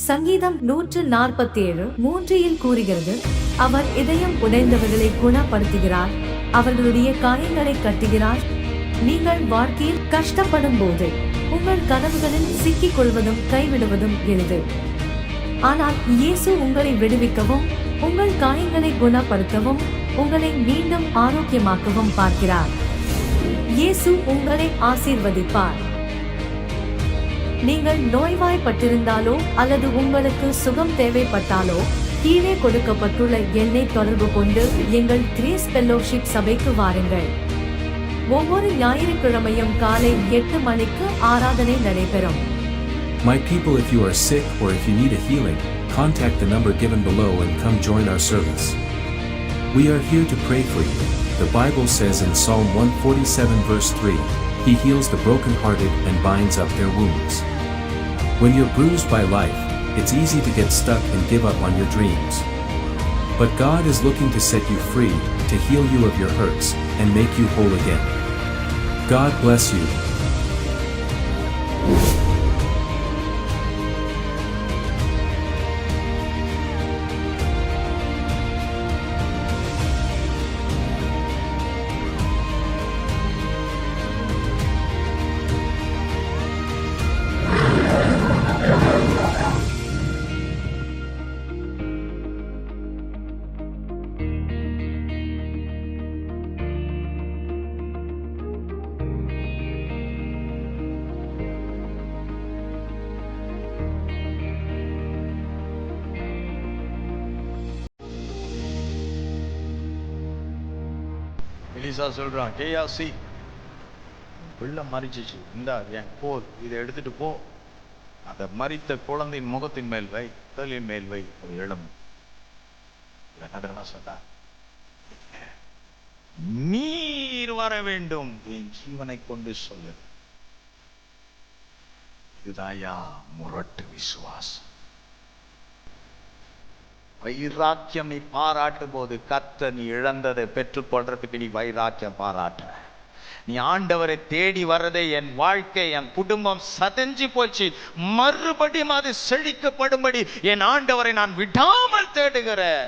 சங்கீதம் 147:3 கூறுகிறது, அவர் இதயம் உடைந்தவர்களை குணப்படுத்துகிறார், அவர்களுடைய காயங்களை கட்டுகிறார். நீங்கள் வாழ்க்கையில் கஷ்டப்படும் போது உங்கள் கனவுகளில் சிக்கிக் கொள்வதும் கைவிடுவதும் எளிது. ஆனால் இயேசு உங்களை விடுவிக்கவும், உங்கள் காயங்களை குணப்படுத்தவும், உங்களை மீண்டும் ஆரோக்கியமாக்கவும் பார்க்கிறார். இயேசு உங்களை ஆசீர்வதிப்பார். நீங்கள் நோய்வாய்ப்பட்டிருந்தாலோ அல்லது உங்களுக்கு சுகம் தேவைப்பட்டாலோ கீழே கொடுக்கப்பட்டுள்ள எண்ணை தொடர்பு கொண்டு எங்கள் கிரேஸ் ஃபெல்லோஷிப் சபைக்கு வாருங்கள். ஒவ்வொரு ஞாயிற்றுக்கிழமையும் காலை 8 மணிக்கு ஆராதனை நடைபெறும். My people, if you are sick or if you need a healing, contact the number given below and come join our service. We are here to pray for you. The Bible says in Psalm 147 verse 3, He heals the brokenhearted and binds up their wounds. When you're bruised by life, it's easy to get stuck and give up on your dreams. But God is looking to set you free, to heal you of your hurts, and make you whole again. God bless you. Elisha சொல்றான், Gehazi பிள்ளை மறிச்சிச்சு, இந்தா என் போர், இதை எடுத்துட்டு போ, அந்த மறித்த குழந்தையின் முகத்தின் மேல் வை, உடலின் மேல் வை, எழும். சொன்னார், நீர் வர வேண்டும், என் ஜீவனை கொண்டு சொல்லு. இதுதாயா முரட்டு விசுவாசம். வைராக்கியம் நீ பாராட்டும் போது கர்த்தர் நீ இழந்ததை பெற்றுக் கொள்றதுக்கு நீ வைராக்கியம் பாராட்ட. நீ ஆண்டவரை தேடி வர்றதை, என் வாழ்க்கை, என் குடும்பம் சதஞ்சு போச்சு, மறுபடியும் அது செழிக்கப்படும்படி என் ஆண்டவரை நான் விடாமல் தேடுகிறேன்.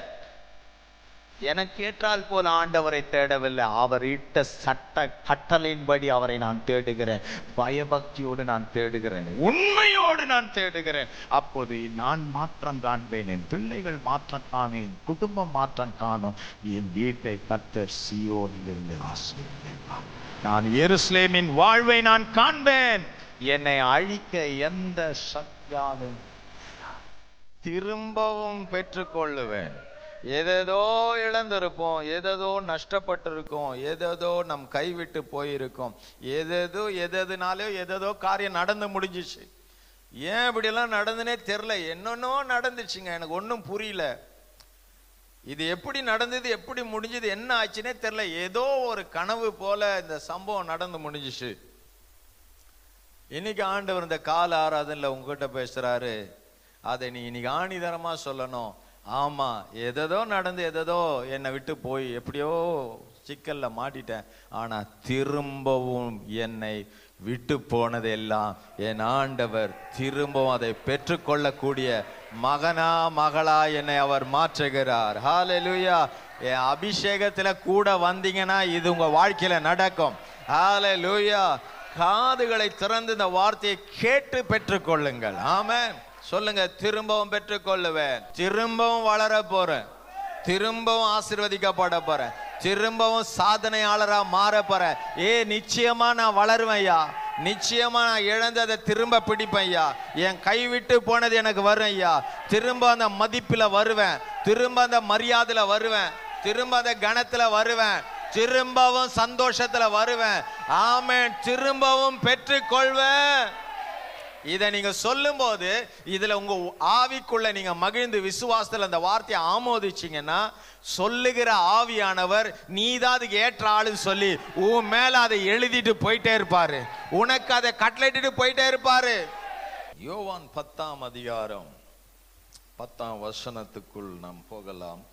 எனக்கு ஏற்றால் போல ஆண்டவரை தேடவில்லை, அவர் இட்ட சட்ட கட்டளையின்படி அவரை நான் தேடுகிறேன். பயபக்தியோடு நான் தேடுகிறேன், உண்மையோடு நான் தேடுகிறேன். அப்போது நான் மாற்றம் காண்பேன், என் பிள்ளைகள் மாற்றம் காணேன், குடும்பம் மாற்றம் காணும். என் வீட்டை கர்த்தர் சீயோனிலிருந்து ஆசீர்வதிப்பார். நான் எருசலேமின் வாழ்வை நான் காண்பேன். என்னை அழிக்க எந்த சக்தியாலும் திரும்பவும் பெற்றுக்கொள்ளுவேன். ஏதேதோ இழந்திருப்போம், ஏதேதோ நஷ்டப்பட்டிருக்கோம், ஏதேதோ நம் கைவிட்டு போயிருக்கோம், எதனாலே ஏதேதோ காரியம் நடந்து முடிஞ்சிச்சு. ஏன் இப்படியெல்லாம் நடந்துனே தெரியல, என்னன்னோ நடந்துச்சுங்க, எனக்கு ஒன்றும் புரியல. இது எப்படி நடந்தது, எப்படி முடிஞ்சது, என்ன ஆச்சுன்னே தெரியல. ஏதோ ஒரு கனவு போல இந்த சம்பவம் நடந்து முடிஞ்சிச்சு. இன்னைக்கு ஆண்டவர் இந்த கால ஆராதனையில் உங்ககிட்ட பேசுறாரு. அதை நீ இன்னைக்கு ஆணிதரமா சொல்லணும். ஆமா, எதோ நடந்து எதோ என்னை விட்டு போய் எப்படியோ சிக்கல்ல மாட்டிட்டேன். ஆனா திரும்பவும் என்னை விட்டு போனதெல்லாம் என் ஆண்டவர் திரும்பவும் அதை பெற்றுக்கொள்ளக்கூடிய மகனா மகளா என்னை அவர் மாற்றுகிறார். ஹல்லேலூயா. என் அபிஷேகத்துல கூட வந்தீங்கன்னா இது உங்க வாழ்க்கையில நடக்கும். ஹல்லேலூயா. காதுகளை திறந்து இந்த வார்த்தையை கேட்டு பெற்றுக்கொள்ளுங்கள். ஆமென். சொல்லுங்க, திரும்பவும் பெற்றுக்கொள்ளுவேன், திரும்பவும் வளர போறேன், திரும்பவும் ஆசீர்வதிக்கப்பட போறேன், திரும்பவும் சாதனையாளரா மாற போறேன். நிச்சயமா நான் வளருவேன் ஐயா, நிச்சயமா நான் இழந்ததை திரும்ப பிடிப்பேன் ஐயா, என் கைவிட்டு போனது எனக்கு வரும் ஐயா, திரும்ப அந்த மதிப்புல வருவேன், திரும்ப அந்த மரியாதையில வருவேன், திரும்ப அந்த கணத்துல வருவேன், திரும்பவும் சந்தோஷத்துல வருவேன். ஆமென். திரும்பவும் பெற்றுக்கொள்வேன். இதை நீங்க சொல்லும் போது இதுல உங்க ஆவிக்குள்ள நீங்க மகிழ்ந்து விசுவாசத்துல அந்த வார்த்தையை ஆமோதிச்சீங்கன்னா, சொல்லுகிற ஆவியானவர் நீதான் அதுக்கு ஏற்ற ஆளுன்னு சொல்லி உன் மேல அதை எழுதிட்டு போயிட்டே இருப்பாரு, உனக்கு அதை கட்டளையிட்டு போயிட்டே இருப்பாரு. யோவான் 10ஆம் அதிகாரம் 10ஆம் வசனத்துக்குள் நாம் போகலாம்.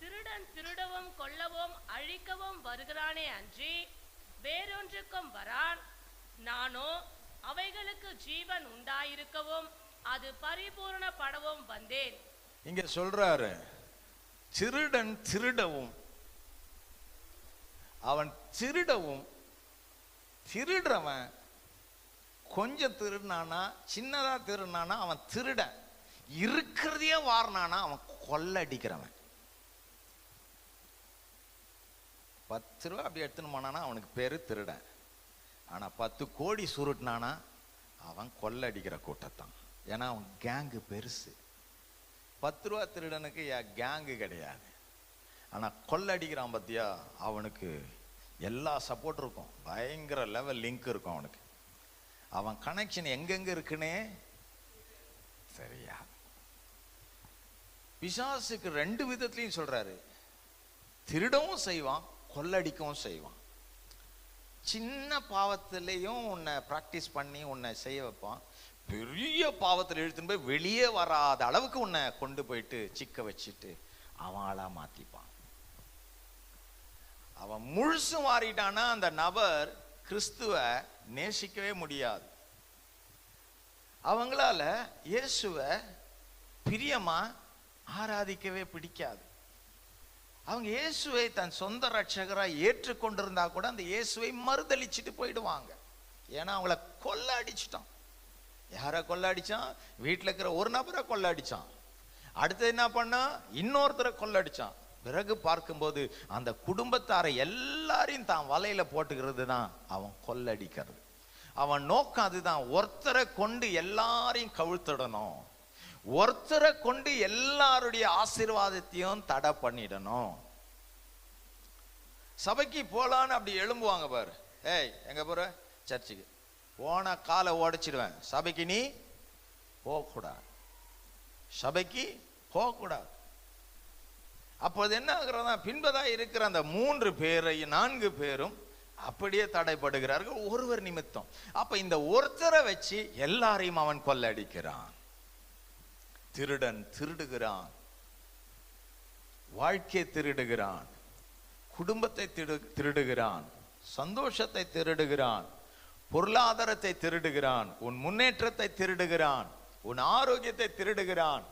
திருடன் திருடவும் கொல்லவும் அழிக்கவும் வருகிறானே அன்றி வேறொன்றுக்கும் வரான். நானோ அவைகளுக்கு ஜீவன் உண்டாயிருக்கவும் அது பரிபூரணப்படவும் வந்தேன். இங்க சொல்றாரு, திருடன் திருடவும், அவன் திருடவும், திருடுறவன் கொஞ்சம் திருடினானா, சின்னதா திருடினானா அவன் திருடன், இருக்கிறதையே வாரினானா அவன் கொள்ளடிக்கிறவன். 10 ரூபா அப்படி எடுத்துன்னு போனானா அவனுக்கு பேரு திருடன். ஆனா 10 கோடி சுருட்டினானா அவன் கொள்ளடிக்கிற கூட்டத்தான். ஏன்னா அவன் கேங்கு பெருசு. 10 ரூபா திருடனுக்கு கேங்கு கிடையாது. ஆனா கொள்ளடிக்கிறான் பத்தியா, அவனுக்கு எல்லா சப்போர்ட் இருக்கும், பயங்கர லெவல் லிங்க் இருக்கும் அவனுக்கு. அவன் கனெக்ஷன் எங்கெங்க இருக்குன்னே சரியா. பிசாசுக்கு 2 விதத்திலையும் சொல்றாரு, திருடவும் செய்வான், கொள்ளடிக்கவும் செய்வான். சின்ன பாவத்திலையும் உன்னை பிராக்டிஸ் பண்ணி உன்னை செய்ய வைப்பான். பெரிய பாவத்தில் இழுத்துன்னு போய் வெளியே வராத அளவுக்கு உன்னை கொண்டு போயிட்டு சிக்க வச்சுட்டு அவன் ஆளா மாத்திப்பான். அவன் முழுசு மாறிட்டானா அந்த நபர் கிறிஸ்துவ நேசிக்கவே முடியாது. அவங்களால இயேசுவ பிரியமா ஆராதிக்கவே பிடிக்காது. அவங்க இயேசுவை தன் சொந்த ரட்சகராய் ஏற்றுக்கொண்டிருந்தா கூட அந்த இயேசுவை மறுதளிச்சுட்டு போயிடுவாங்க. ஏன்னா அவங்கள கொள்ள அடிச்சிட்டான். யாரை கொள்ள அடிச்சான்? வீட்டில் இருக்கிற ஒரு நபரை கொள்ள அடிச்சான். அடுத்தது என்ன பண்ணா? இன்னொருத்தரை கொள்ள அடிச்சான். பிறகு பார்க்கும்போது அந்த குடும்பத்தாரை எல்லாரையும் தான் வலையில போட்டுக்கிறது தான் அவன் கொள்ளடிக்கிறது. அவன் நோக்கம் அதுதான். ஒருத்தரை கொண்டு எல்லாரையும் கவிழ்த்திடணும், ஒருத்தரை கொண்டு எல்லாருடைய ஆசீர்வாதத்தையும் தடை பண்ணிடணும். சபைக்கு போலான்னு அப்படி எழும்புவாங்க பாரு. ஏய் எங்க போற? சர்ச்சுக்கு. போன காலை உடைச்சிடுவேன். சபைக்கு நீ போகக்கூடாது, சபைக்கு போகக்கூடாது. அப்போது என்ன ஆகுறதா? பின்பதா இருக்கிற அந்த 3 பேரை 4 பேரும் அப்படியே தடைப்படுகிறார்கள் ஒருவர் நிமித்தம். அப்ப இந்த ஒருத்தரை வச்சு எல்லாரையும் அவன் கொள்ளடிக்கிறான். திருடன் திருடுகிறான், வாழ்க்கையை திருடுகிறான், குடும்பத்தை திருடுகிறான், சந்தோஷத்தை திருடுகிறான், பொருளாதாரத்தை திருடுகிறான், உன் முன்னேற்றத்தை திருடுகிறான், உன் ஆரோக்கியத்தை திருடுகிறான்.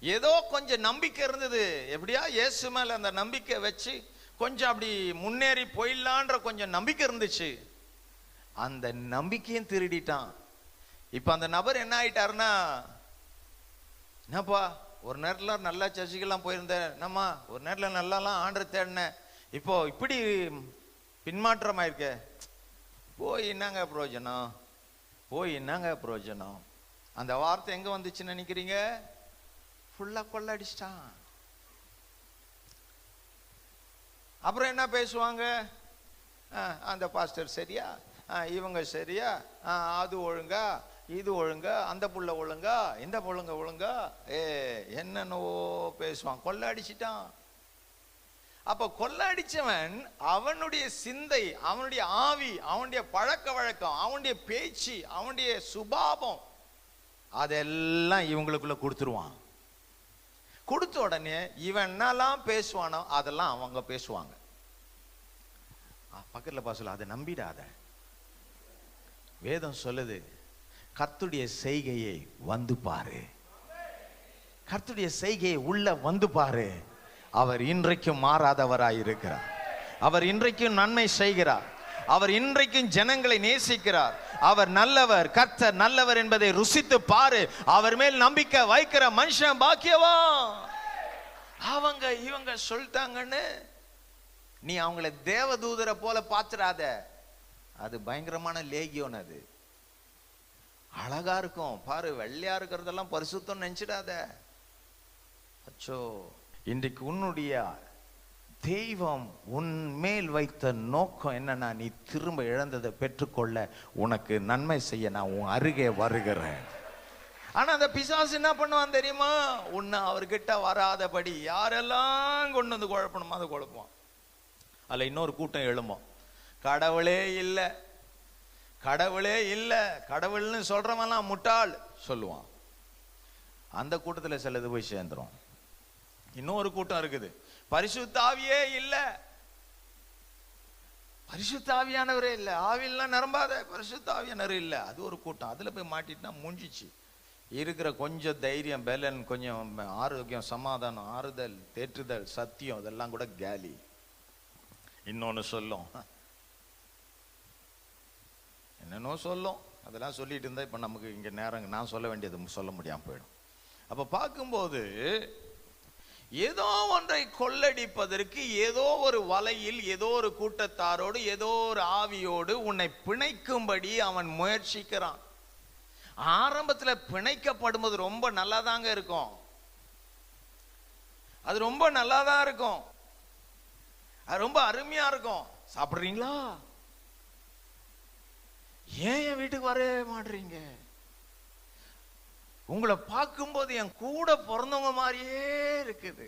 ஏதோ கொஞ்சம் நம்பிக்கை இருந்தது, எப்படியா இயேசு மேல அந்த நம்பிக்கை வச்சு கொஞ்சம் அப்படி முன்னேறி போயிடலான்ற கொஞ்சம் நம்பிக்கை இருந்துச்சு, அந்த நம்பிக்கையும் திருடிட்டான். இப்ப அந்த நபர் என்ன ஆயிட்டாருன்னா, என்னப்பா ஒரு நேரத்தில் நல்லா சர்ச்சைக்கெல்லாம் போயிருந்தேன், என்னம்மா ஒரு நேரத்தில் நல்லாலாம் ஆண்டரை தேடினேன், இப்போ இப்படி பின்மாற்றம் ஆயிருக்க, போய் என்னங்க பிரயோஜனம், போய் என்னங்க பிரயோஜனம்? அந்த வார்த்தை எங்க வந்துச்சுன்னு நினைக்கிறீங்க? ஃபுல்லா கொள்ளடிச்சிட்டான். அப்புறம் என்ன பேசுவாங்க? அந்த பாஸ்டர் சரியா, இவங்க சரியா, அது ஒழுங்கா, இது ஒழுங்கா, அந்த புள்ள ஒழுங்கா, இந்த புள்ளுங்க ஒழுங்கா, என்னென்னவோ பேசுவான். கொள்ளடிச்சிட்டான். அப்ப கொள்ளடிச்சவன் அவனுடைய சிந்தை, அவனுடைய ஆவி, அவனுடைய பழக்க வழக்கம், அவனுடைய பேச்சு, அவனுடைய சுபாவம் அதெல்லாம் இவங்களுக்குள்ள கொடுத்துருவான். கொடுத்த உடனே இவன் என்னெல்லாம் பேசுவானோ அதெல்லாம் அவங்க பேசுவாங்க. பக்கத்துல பாசல அதை நம்பிடாத. வேதம் சொல்லுது, கர்த்தருடைய செய்கையை வந்து பாரு, கர்த்தருடைய செய்கையை உள்ள வந்து பாரு. அவர் இன்றைக்கும் மாறாதவராய் இருக்கிறார். அவர் இன்றைக்கும் நன்மை செய்கிறார். அவர் இன்றைக்கும் ஜனங்களை நேசிக்கிறார். அவர் நல்லவர், கர்த்தர் நல்லவர் என்பதை ருசித்து பாரு. அவர் மேல் நம்பிக்கை வைக்கிற மனுஷன் பாக்கியவான். அவங்க இவங்க சொல்லிட்டாங்கன்னு நீ அவங்கள தேவதூதரை போல பாத்துறாத. அது பயங்கரமான லேகியோன். அது அழகா இருக்கும் பாரு, வெள்ளையா இருக்கிறதெல்லாம் பரிசுத்தம் நினைச்சிடாத. அச்சோ, இன்றைக்கு உன்னுடைய தெய்வம் உன் மேல் வைத்த நோக்கம் என்னன்னா, நீ திரும்ப இழந்ததை பெற்றுக்கொள்ள, உனக்கு நன்மை செய்ய நான் உன் அருகே வருகிறேன். ஆனா அந்த பிசாசு என்ன பண்ணுவான் தெரியுமா? உன்னை அவர்கிட்ட வராதபடி யாரெல்லாம் கொண்டு வந்து குழப்பணுமோ அதை குழப்புவான். அதுல இன்னொரு கூட்டம் எழும்போம், கடவுளே இல்லை, கடவுளே இல்லை, கடவுள்னு சொல்றவன்லாம் முட்டாள் சொல்லுவான். அந்த கூட்டத்துல சிலது போய் சேர்ந்துரும். இன்னொரு கூட்டம் இருக்குது, பரிசுத்த ஆவியே இல்ல, பரிசுத்த ஆவியானவரே இல்ல, ஆவியெல்லாம் நிரம்பாத, பரிசுத்த ஆவியானவரே இல்ல. அது ஒரு கூட்டம். அதுல போய் மாட்டிட்டுனா முடிஞ்சிச்சு. இருக்கிற கொஞ்சம் தைரியம், பலன், கொஞ்சம் ஆரோக்கியம், சமாதானம், ஆறுதல், தேற்றுதல், சத்தியம், இதெல்லாம் கூட காலி. இன்னொன்னு சொல்லும், என்னன்னோ சொல்லும். அதெல்லாம் சொல்லிட்டு இருந்தா இப்ப நமக்கு இங்க நேரம் நான் சொல்ல வேண்டியது சொல்ல முடியாம போயிடும். அப்ப பார்க்கும்போது ஏதோ ஒன்றை கொள்ளடிப்பதற்கு ஏதோ ஒரு வலையில் ஏதோ ஒரு கூட்டத்தாரோடு ஏதோ ஒரு ஆவியோடு உன்னை பிணைக்கும்படி அவன் முயற்சிக்கிறான். ஆரம்பத்துல பிணைக்கப்படும்போது ரொம்ப நல்லாதாங்க இருக்கும், அது ரொம்ப நல்லாதான் இருக்கும், அது ரொம்ப அருமையா இருக்கும். சாப்பிடுறீங்களா? ஏன் என் வீட்டுக்கு வரவே மாட்டீங்க? உங்களை பார்க்கும்போது என் கூட பிறந்தவங்க மாதிரியே இருக்குது.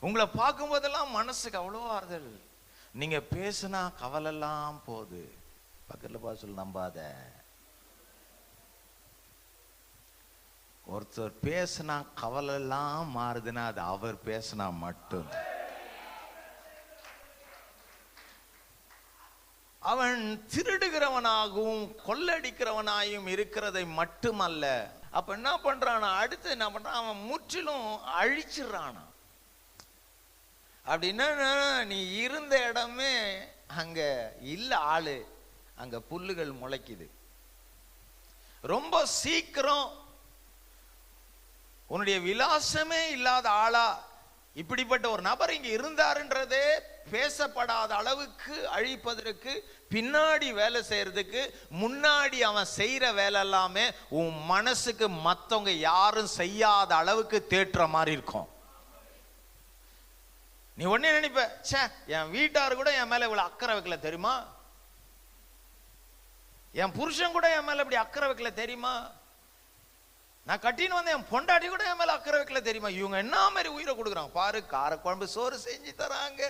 உங்களை பார்க்கும் போதெல்லாம் மனசுக்கு அவ்வளோ ஆறுதல். நீங்க பேசுனா கவலெல்லாம் போகுது. பக்கத்துல பார்த்து சொல்லு, நம்பாத. ஒருத்தர் பேசுனா கவலெல்லாம் மாறுதுன்னா அது அவர் பேசுனா மட்டும். அவன் திருடுகிறவனாகவும் கொள்ளடிக்கிறவனாயும் இருக்கிறதை மட்டுமல்ல, அப்ப என்ன பண்றானா, அடுத்து என்ன பண்றான், அவன் முற்றிலும் அழிச்சிடறானா. அப்படின்னா நீ இருந்த இடமே அங்க இல்ல, ஆளு அங்க புல்லுகள் முளைக்குது. ரொம்ப சீக்கிரம் உன்னுடைய விலாசமே இல்லாத ஆளா இப்படிப்பட்ட ஒரு நபர் இங்க இருந்தாருன்றதே பேசப்படாத அளவுக்கு அழிப்பதற்கு, பின்னாடி வேலை செய்யறதுக்கு, முன்னாடி அவன் செய்யற வேலை எல்லாமே உன் மனசுக்கு மத்தவங்க யாரும் செய்யாத அளவுக்கு தேற்ற மாதிரி இருக்கும். நீ ஒன்னே நினைப்ப, ச்சே என் வீட்டாரு கூட என் மேல இவ்வளவு அக்கறை வைக்கல தெரியுமா, என் புருஷன் கூட என் மேல இப்படி அக்கறை வைக்கல தெரியுமா, நான் கட்டின்னு வந்து என் பொண்டாட்டி கூட என் மேல அக்கறை வைக்கல தெரியுமா, இவங்க என்ன மாதிரி உயிரை கொடுக்குறாங்க பாரு, காரக்குழம்பு சோறு செஞ்சு தராங்க,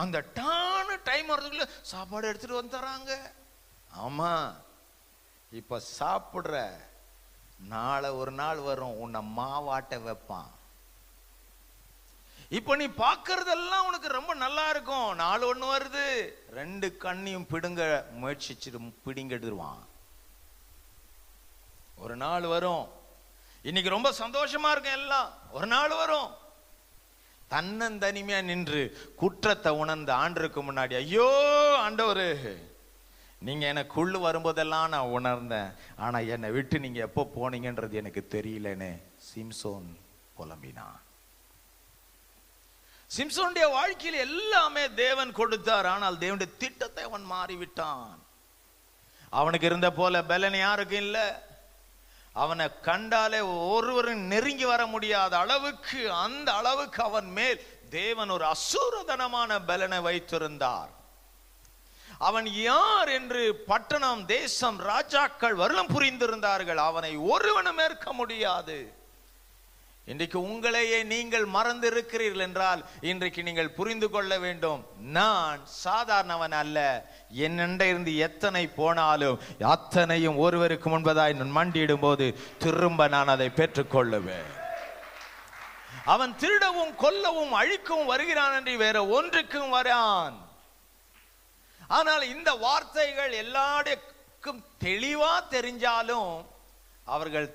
அந்த டைம் வரதுக்குள்ள சாப்பாடு எடுத்துட்டு வந்து தராங்க. ஆமா, இப்ப சாப்பிடுற நாளை ஒரு நாள் வரும் உன்னை மாவாட்ட வைப்பான். இப்ப நீ பாக்குறதெல்லாம் உனக்கு ரொம்ப நல்லா இருக்கும். நாள் ஒண்ணு வருது, 2 கண்ணையும் பிடுங்க முயற்சிச்சு பிடிங்கிடுவான். ஒரு நாள் வரும், இன்னைக்கு ரொம்ப சந்தோஷமா இருக்கும் எல்லாம், ஒரு நாள் வரும் தன்னந்தனிமையா நின்று குற்றத்தை உணர்ந்து ஆண்டருக்கு முன்னாடி, ஐயோ ஆண்டவரு, நீங்க எனக்குள்ள வரும்போதெல்லாம் நான் உணர்ந்தேன், ஆனா என்னை விட்டு நீங்க எப்போ போனீங்கன்றது எனக்கு தெரியலன்னு சிம்சோன் புலம்பினான். சிம்சோனுடைய வாழ்க்கையில் எல்லாமே தேவன் கொடுத்தார், ஆனால் தேவனுடைய திட்டத்தை அவன் மாறிவிட்டான். அவனுக்கு இருந்த போல பலன் யாருக்கும் இல்லை. அவனை கண்டாலே ஒருவரும் நெருங்கி வர முடியாத அளவுக்கு, அந்த அளவுக்கு அவன் மேல் தேவன் ஒரு அசுரதனமான பலனை வைத்திருந்தார். அவன் யார் என்று பட்டணம், தேசம், ராஜாக்கள் வருடம் புரிந்திருந்தார்கள். அவனை ஒருவனும் ஏற்க முடியாது. இன்றைக்கு உங்களையே நீங்கள் மறந்து இருக்கிறீர்கள் என்றால் இன்றைக்கு நீங்கள் புரிந்து கொள்ள வேண்டும், நான் சாதாரணவன் அல்ல. என்னென்ற இருந்து எத்தனை போனாலும் அத்தனையும் ஒருவருக்கு முன்பதாய் நான் மண்டியிடும் போது திரும்ப நான் அதை பெற்றுக்கொள்ளுவேன். அவன் திருடவும் கொல்லவும் அழிக்கவும் வருகிறான் என்று வேற ஒன்றுக்கும் வரான். ஆனால் இந்த வார்த்தைகள் எல்லாருக்கும் தெளிவா தெரிஞ்சாலும் அவர்கள்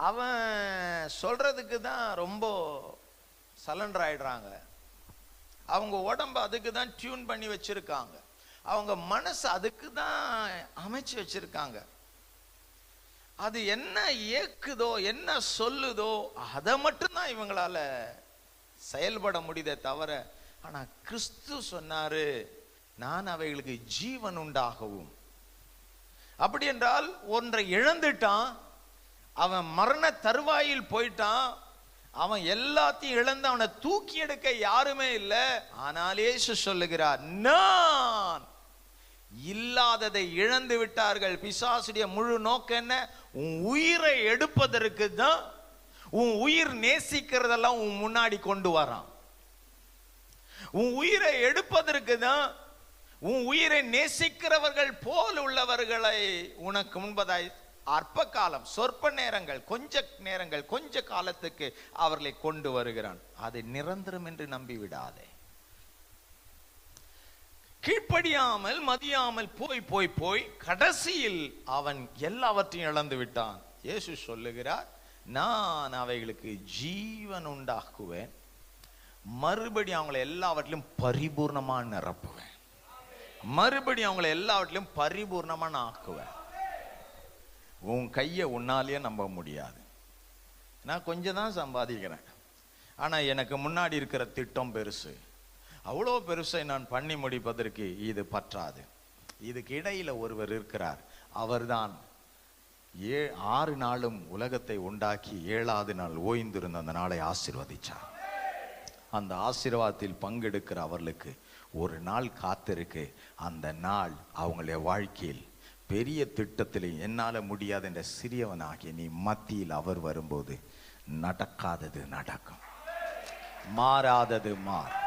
அவன் சொல்றதுக்கு தான் ரொம்ப சலண்டர் ஆயிடுறாங்க. அவங்க உடம்பு அதுக்கு தான் டியூன் பண்ணி வச்சிருக்காங்க, அவங்க மனசு அதுக்கு தான் அமைச்சு வச்சிருக்காங்க. அது என்ன இயக்குதோ என்ன சொல்லுதோ அதை மட்டும்தான் இவங்களால செயல்பட முடியுதே தவிர. ஆனா கிறிஸ்து சொன்னாரு, நான் அவைகளுக்கு ஜீவன் உண்டாகவும். அப்படி என்றால் ஒன்றை இழந்துட்டான், அவன் மரண தருவாயில் போயிட்டான், அவன் எல்லாத்தையும் இழந்து அவனை தூக்கி எடுக்க யாருமே இல்லை. ஆனால் இயேசு சொல்லுகிறார், நான் இல்லாததை இழந்து விட்டார்கள். பிசாசுடைய முழு நோக்கம் என்ன? உன் உயிரை எடுப்பதற்கு தான். உன் உயிர் நேசிக்கிறதெல்லாம் உன் முன்னாடி கொண்டு வரான். உன் உயிரை எடுப்பதற்கு தான். உன் உயிரை நேசிக்கிறவர்கள் போல் உள்ளவர்களை உனக்கு முன்பதாய் அற்ப காலம், சொற்ப நேரங்கள், கொஞ்ச காலத்துக்கு அவர்களை கொண்டு வருகிறான். அதை நிரந்தரம் என்று நம்பிவிடாதே. கீழ்ப்படியாமல் மதியாமல் போய் போய் போய் கடைசியில் அவன் எல்லாவற்றையும் இழந்து விட்டான். இயேசு சொல்லுகிறார், நான் அவைகளுக்கு ஜீவன் உண்டாக்குவேன், மறுபடியும் அவங்களை எல்லாவற்றிலும் பரிபூர்ணமா நிரப்புவேன், மறுபடியும் அவங்களை எல்லாவற்றிலும் பரிபூர்ணமா நான் ஆக்குவேன். உன் கையை உன்னாலேயே நம்ப முடியாது. நான் கொஞ்சம் தான் சம்பாதிக்கிறேன், ஆனா எனக்கு முன்னாடி இருக்கிற திட்டம் பெருசு. அவ்வளோ பெருசை நான் பண்ணி முடிப்பதற்கு இது பற்றாது. இதுக்கு இடையில ஒருவர் இருக்கிறார். அவர்தான் 6 நாளும் உலகத்தை உண்டாக்கி 7வது நாள் ஓய்ந்திருந்த அந்த நாளை ஆசீர்வதிச்சார். அந்த ஆசீர்வாதத்தில் பங்கெடுக்கிற அவர்களுக்கு ஒரு நாள் காத்திருக்கு. அந்த நாள் அவங்களுடைய வாழ்க்கையில் பெரிய திட்டத்தில் என்னால முடியாது என்ற சிறியவனாகிய நீ மத்தியில் அவர் வரும்போது நடக்காதது நடக்கும், மாறாதது மாறும்.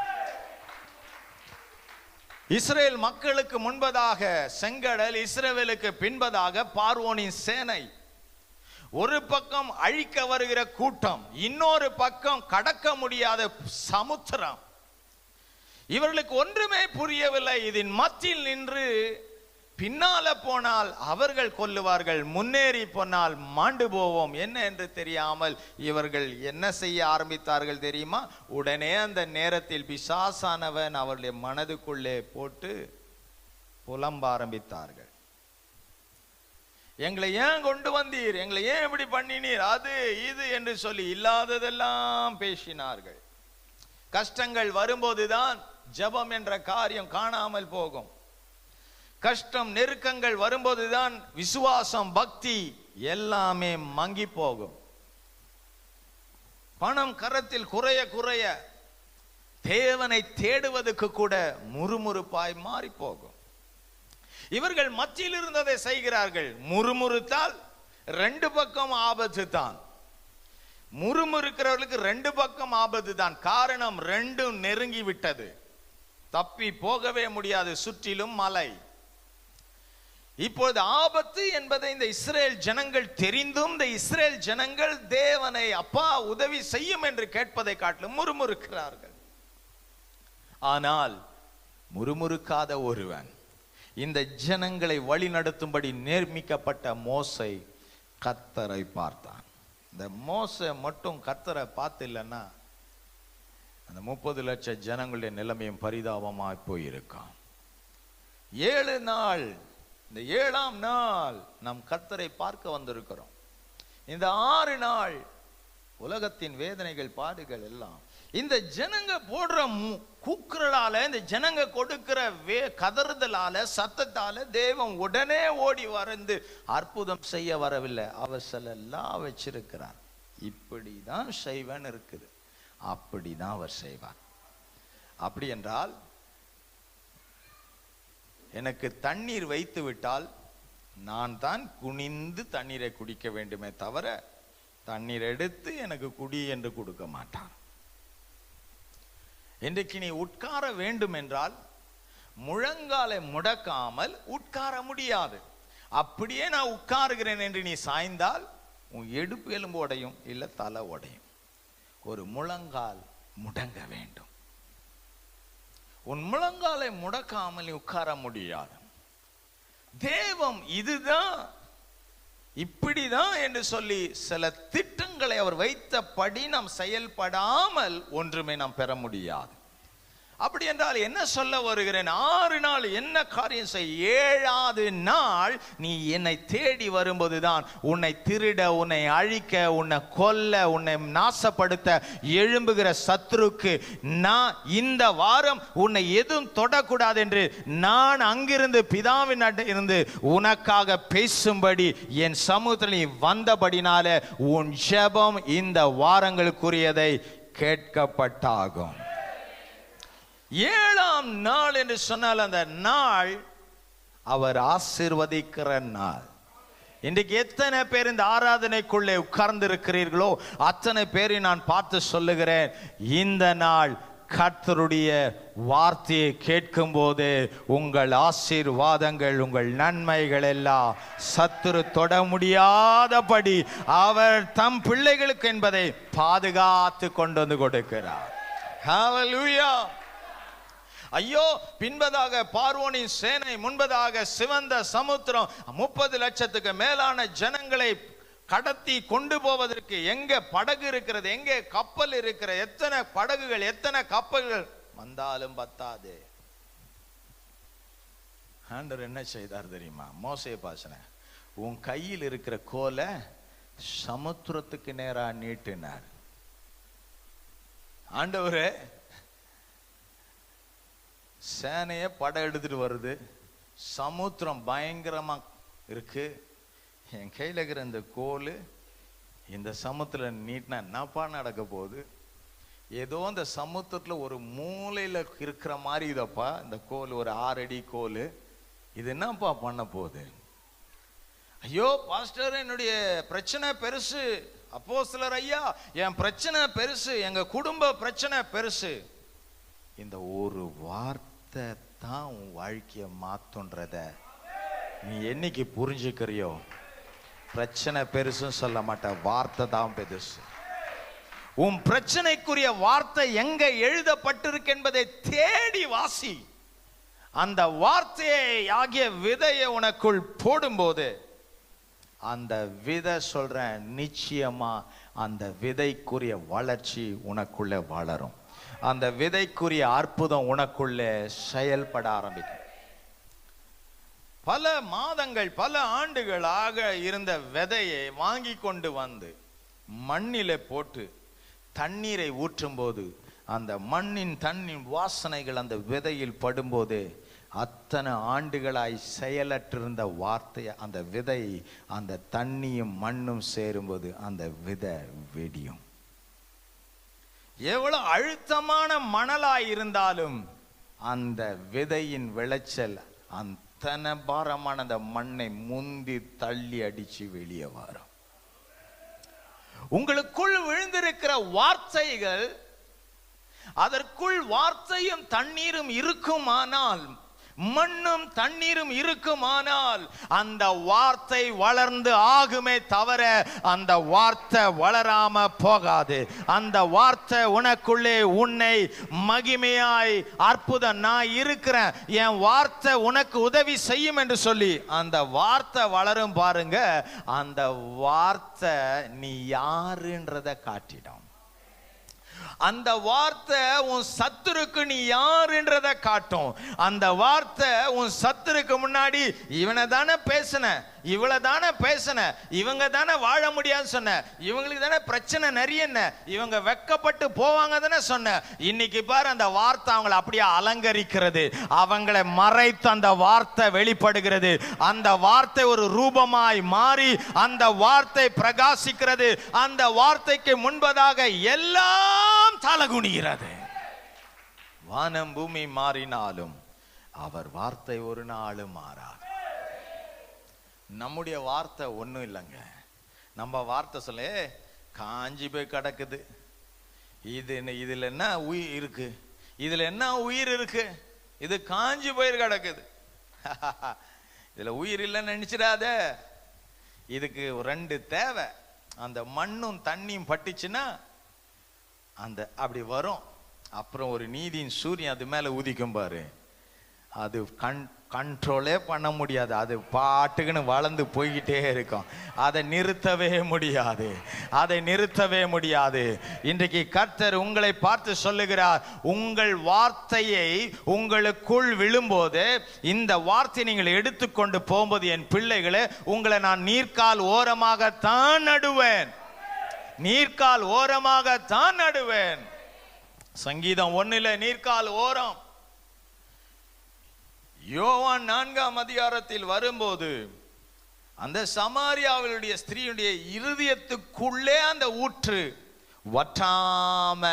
இஸ்ரேல் மக்களுக்கு முன்பதாக செங்கடல், இஸ்ரவேலுக்கு பின்பதாக பார்வோனின் சேனை. ஒரு பக்கம் அழிக்க வருகிற கூட்டம், இன்னொரு பக்கம் கடக்க முடியாத சமுத்திரம். இவர்களுக்கு ஒன்றுமே புரியவில்லை. இதன் மத்தியில் நின்று பின்னால போனால் அவர்கள் கொல்லுவார்கள், முன்னேறி போனால் மாண்டு போவோம் என்ன என்று தெரியாமல் இவர்கள் என்ன செய்ய ஆரம்பித்தார்கள் தெரியுமா? உடனே அந்த நேரத்தில் பிசாசானவன் அவருடைய மனதுக்குள்ளே போட்டு புலம்ப ஆரம்பித்தார்கள். எங்களை ஏன் கொண்டு வந்தீர், எங்களை ஏன் இப்படி பண்ணினீர், அது இது என்று சொல்லி இல்லாததெல்லாம் பேசினார்கள். கஷ்டங்கள் வரும்போதுதான் ஜெபம் என்ற காரியம் காணாமல் போகும். கஷ்டம் நெருக்கங்கள் வரும்போதுதான் விசுவாசம், பக்தி எல்லாமே மங்கி போகும். பணம் கரத்தில் குறைய குறைய தேவனை தேடுவதற்கு கூட முறுமுறுப்பாய் மாறி போகும். இவர்கள் மத்தியில் இருந்ததை செய்கிறார்கள். முறுமுறுத்தால் 2 பக்கம் ஆபத்து தான். முறுமுறுக்கிறவர்களுக்கு 2 பக்கம் ஆபத்து தான். காரணம், 2 நெருங்கி விட்டது, தப்பி போகவே முடியாது, சுற்றிலும் மலை. இப்பொழுது ஆபத்து என்பதை இந்த இஸ்ரேல் ஜனங்கள் தெரிந்தும் இந்த இஸ்ரேல் ஜனங்கள் தேவனை அப்பா உதவி செய்யும் என்று கேட்பதை காட்டிலும் முறுமுறுக்கிறார்கள். ஆனால் முறுமுறுக்காத ஒருவன், இந்த ஜனங்களை வழி நடத்தும்படி நியமிக்கப்பட்ட மோசே கர்த்தரை பார்த்தான். இந்த மோசே மட்டும் கர்த்தரை பார்த்தில்லைன்னா அந்த 30 லட்சம் ஜனங்களுடைய நிலைமையும் பரிதாபமாய் போயிருக்கான். 7 நாள், இந்த 7ஆம் நாள் நாம் கர்த்தரை பார்க்க வந்திருக்கிறோம். இந்த 6 நாள் உலகத்தின் வேதனைகள், பாடுகள் எல்லாம் இந்த ஜனங்க போடுற கூக்குரலால, இந்த ஜனங்க கொடுக்கிற கதறுதலால, சத்தத்தால தேவன் உடனே ஓடி வந்து அற்புதம் செய்ய வரவில்லை. அவசெல்லாம் வச்சிருக்கிறார். இப்படிதான் செய்வன் இருக்குது, அப்படிதான் அவர் செய்வார். அப்படி என்றால் எனக்கு தண்ணீர் வைத்து விட்டால் நான் தான் குனிந்து தண்ணீரை குடிக்க வேண்டுமே தவிர தண்ணீர் எடுத்து எனக்கு குடி என்று கொடுக்க மாட்டான். இன்றைக்கு நீ உட்கார வேண்டும் என்றால் முழங்காலை முடக்காமல் உட்கார முடியாது. அப்படியே நான் உட்காருகிறேன் என்று நீ சாய்ந்தால் உன் எடுப்பு எலும்பு உடையும், இல்ல தலை உடையும். ஒரு முழங்கால் முடங்க வேண்டும். உன் முழங்காலை முடக்காமல் நீ உட்கார முடியாது. தேவம் இதுதான், இப்படிதான் என்று சொல்லி சில திட்டங்களை அவர் வைத்தபடி நாம் செயல்படாமல் ஒன்றுமே நாம் பெற முடியாது. அப்படி என்றால் என்ன சொல்ல வருகிறேன்? 6 நாள் என்ன காரியம் செய், 7வது நாள் நீ என்னை தேடி வரும்போதுதான் உன்னை திருட, உன்னை அழிக்க, உன்னை கொல்ல, உன்னை நாசப்படுத்த எழும்புகிற சத்துருக்கு நான் இந்த வாரம் உன்னை எதுவும் தொடக்கூடாது என்று நான் அங்கிருந்து பிதாவின் இருந்து உனக்காக பேசும்படி என் சமூகத்தில் நீ வந்தபடினால உன் ஜெபம் இந்த வாரங்களுக்குரியதை கேட்கப்பட்டாகும். 7ஆம் நாள் என்று சொன்னால் அந்த நாள் அவர் ஆசீர்வதிக்கிற நாள். இன்றைக்கு எத்தனை பேர் இந்த ஆராதனைக்குள்ளே உட்கார்ந்து இருக்கிறீர்களோ அத்தனை பேரை நான் பார்த்து சொல்லுகிறேன், இந்த நாள் கர்த்தருடைய வார்த்தையை கேட்கும் போது உங்கள் ஆசீர்வாதங்கள், உங்கள் நன்மைகள் எல்லாம் சத்துரு தொட முடியாதபடி அவர் தம் பிள்ளைகளுக்கு என்பதை பாதுகாத்து கொண்டு வந்து கொடுக்கிறார். ஹல்லேலூயா. ஐயோ, பின்பதாக பார்வோனின் சேனை, முன்பதாக சிவந்த சமுத்திரம், 30 லட்சத்துக்கு மேலான ஜனங்களை கடத்தி கொண்டு போவதற்கு எங்க படகு இருக்கிறது, எங்கே கப்பல் இருக்கிற, எத்தனை படகுகள், எத்தனை கப்பல்கள் வந்தாலும் பத்தாது. ஆண்டவர் என்ன செய்தார் தெரியுமா? மோசே பாசன, உன் கையில் இருக்கிற கோலை சமுத்திரத்துக்கு நேரா நீட்டினார். ஆண்டவரே, சேனைய படம் எடுத்துட்டு வருது, சமுத்திரம் பயங்கரமா இருக்கு, என் கையில் இருக்கிற இந்த கோல் இந்த சமுத்திரம் நீட்டினா என்னப்பா நடக்க போகுது? ஏதோ இந்த சமுத்திரத்தில் ஒரு மூலையில் இருக்கிற மாதிரி இதப்பா இந்த கோல், ஒரு 6 அடி கோல், இது என்னப்பா பண்ண போகுது? ஐயோ பாஸ்டர், என்னுடைய பிரச்சனை பெருசு. அப்போஸ்தலர் ஐயா, என் பிரச்சனை பெருசு, எங்க குடும்ப பிரச்சனை பெருசு. இந்த ஒரு வார்த்தை தான் உன் வாழ்க்கைய மாத்துன்றத நீ என்னைக்கு புரிஞ்சுக்கிறியோ, பிரச்சனை பெருசுன்னு சொல்ல மாட்ட, வார்த்தை தான் பெருசு. உன் பிரச்சனைக்குரிய வார்த்தை எங்க எழுதப்பட்டிருக்கு என்பதை தேடி வாசி. அந்த வார்த்தையை ஆகிய விதையை உனக்குள் போடும்போது அந்த விதை, சொல்றேன், நிச்சயமா அந்த விதைக்குரிய வளர்ச்சி உனக்குள்ள வளரும். அந்த விதைக்குரிய அற்புதம் உனக்குள்ள செயல்பட ஆரம்பிக்கும். பல மாதங்கள், பல ஆண்டுகளாக இருந்த விதையை வாங்கி கொண்டு வந்து மண்ணிலே போட்டு தண்ணீரை ஊற்றும் போது அந்த மண்ணின் தண்ணின் வாசனைகள் அந்த விதையில் படும்போது அத்தனை ஆண்டுகளாய் செயலற்றிருந்த வார்த்தை, அந்த விதை, அந்த தண்ணியும் மண்ணும் சேரும்போது அந்த விதை வெடியும். எவ்வளவு அழுத்தமான மணலாய் இருந்தாலும் அந்த விதையின் விளைச்சல் அத்தனை பாரமான அந்த மண்ணை முந்தி தள்ளி அடிச்சு வெளியே வரும். உங்களுக்குள் விழுந்திருக்கிற வார்த்தைகள், அதற்குள் வார்த்தையும் தண்ணீரும் இருக்குமானால், மண்ணும் தண்ணீரும் இருக்குமானால் அந்த வார்த்தை வளர்ந்து ஆகுமே தவிர அந்த வார்த்தை வளராம போகாது. அந்த வார்த்தை உனக்குள்ளே உன்னை மகிமையாய், அற்புதம், நான் இருக்கிறேன், என் வார்த்தை உனக்கு உதவி செய்யும் என்று சொல்லி அந்த வார்த்தை வளரும். பாருங்க, அந்த வார்த்தை நீ யாருன்றதை காட்டிடும். அந்த வார்த்தை உன் சத்துருக்கு நீ யாருன்றதை காட்டும். அந்த வார்த்தை உன் சத்துருக்கு முன்னாடி, இவனை தானே பேசின, இவளை தானே பேசின, இவங்க தானே வாழ முடியாதுன்னு சொன்ன, இவங்களுக்கு தானே பிரச்சனை நிறைய, இவங்க வெக்கப்பட்டு போவாங்க தானே சொன்ன. இன்னைக்கு பாரு, அந்த வார்த்தை அவங்களை அப்படியே அலங்கரிக்கிறது, அவங்களை மறைத்து அந்த வார்த்தை வெளிப்படுகிறது. அந்த வார்த்தை ஒரு ரூபமாய் மாறி அந்த வார்த்தை பிரகாசிக்கிறது. அந்த வார்த்தைக்கு முன்பதாக எல்லாம் தலகுனிகிறது. வானம் பூமி மாறினாலும் அவர் வார்த்தை ஒரு நாளும் மாறாது. நம்முடைய வார்த்தை ஒன்றும் இல்லைங்க. நம்ம வார்த்தை சொல்ல, காஞ்சி போய் கிடக்குது, இதுல என்ன உயிர் இருக்கு, இதுல என்ன உயிர் இருக்கு, இது காஞ்சி போய் கிடக்குது, இதுல உயிர் இல்லைன்னு நினைச்சிடாத. இதுக்கு 2 தேவை. அந்த மண்ணும் தண்ணியும் பட்டுச்சுன்னா அந்த அப்படி வரும். அப்புறம் ஒரு நீதியின் சூரியன் அது மேல உதிக்கும் பாரு, அது கண்ட்ரோலே பண்ண முடியாது. அது பாட்டுக்குன்னு வளர்ந்து போய்கிட்டே இருக்கும். அதை நிறுத்தவே முடியாது, அதை நிறுத்தவே முடியாது. இன்றைக்கு கர்த்தர் உங்களை பார்த்து சொல்லுகிறார், உங்கள் வார்த்தையை உங்களுக்குள் விழும்போது, இந்த வார்த்தை நீங்கள் எடுத்துக்கொண்டு போகும்போது, என் பிள்ளைகளே, உங்களை நான் நீர்க்கால் ஓரமாகத்தான் நடுவேன், நீர்க்கால் ஓரமாகத்தான் நடுவேன். சங்கீதம் 1 நீர்க்கால் ஓரம். யோவான் 4ஆம் அதிகாரத்தில் வரும்போது, அந்த சமாரியாவிலுடைய ஸ்திரீயுடைய இருதயத்துக்குள்ளே அந்த ஊற்று வற்றாம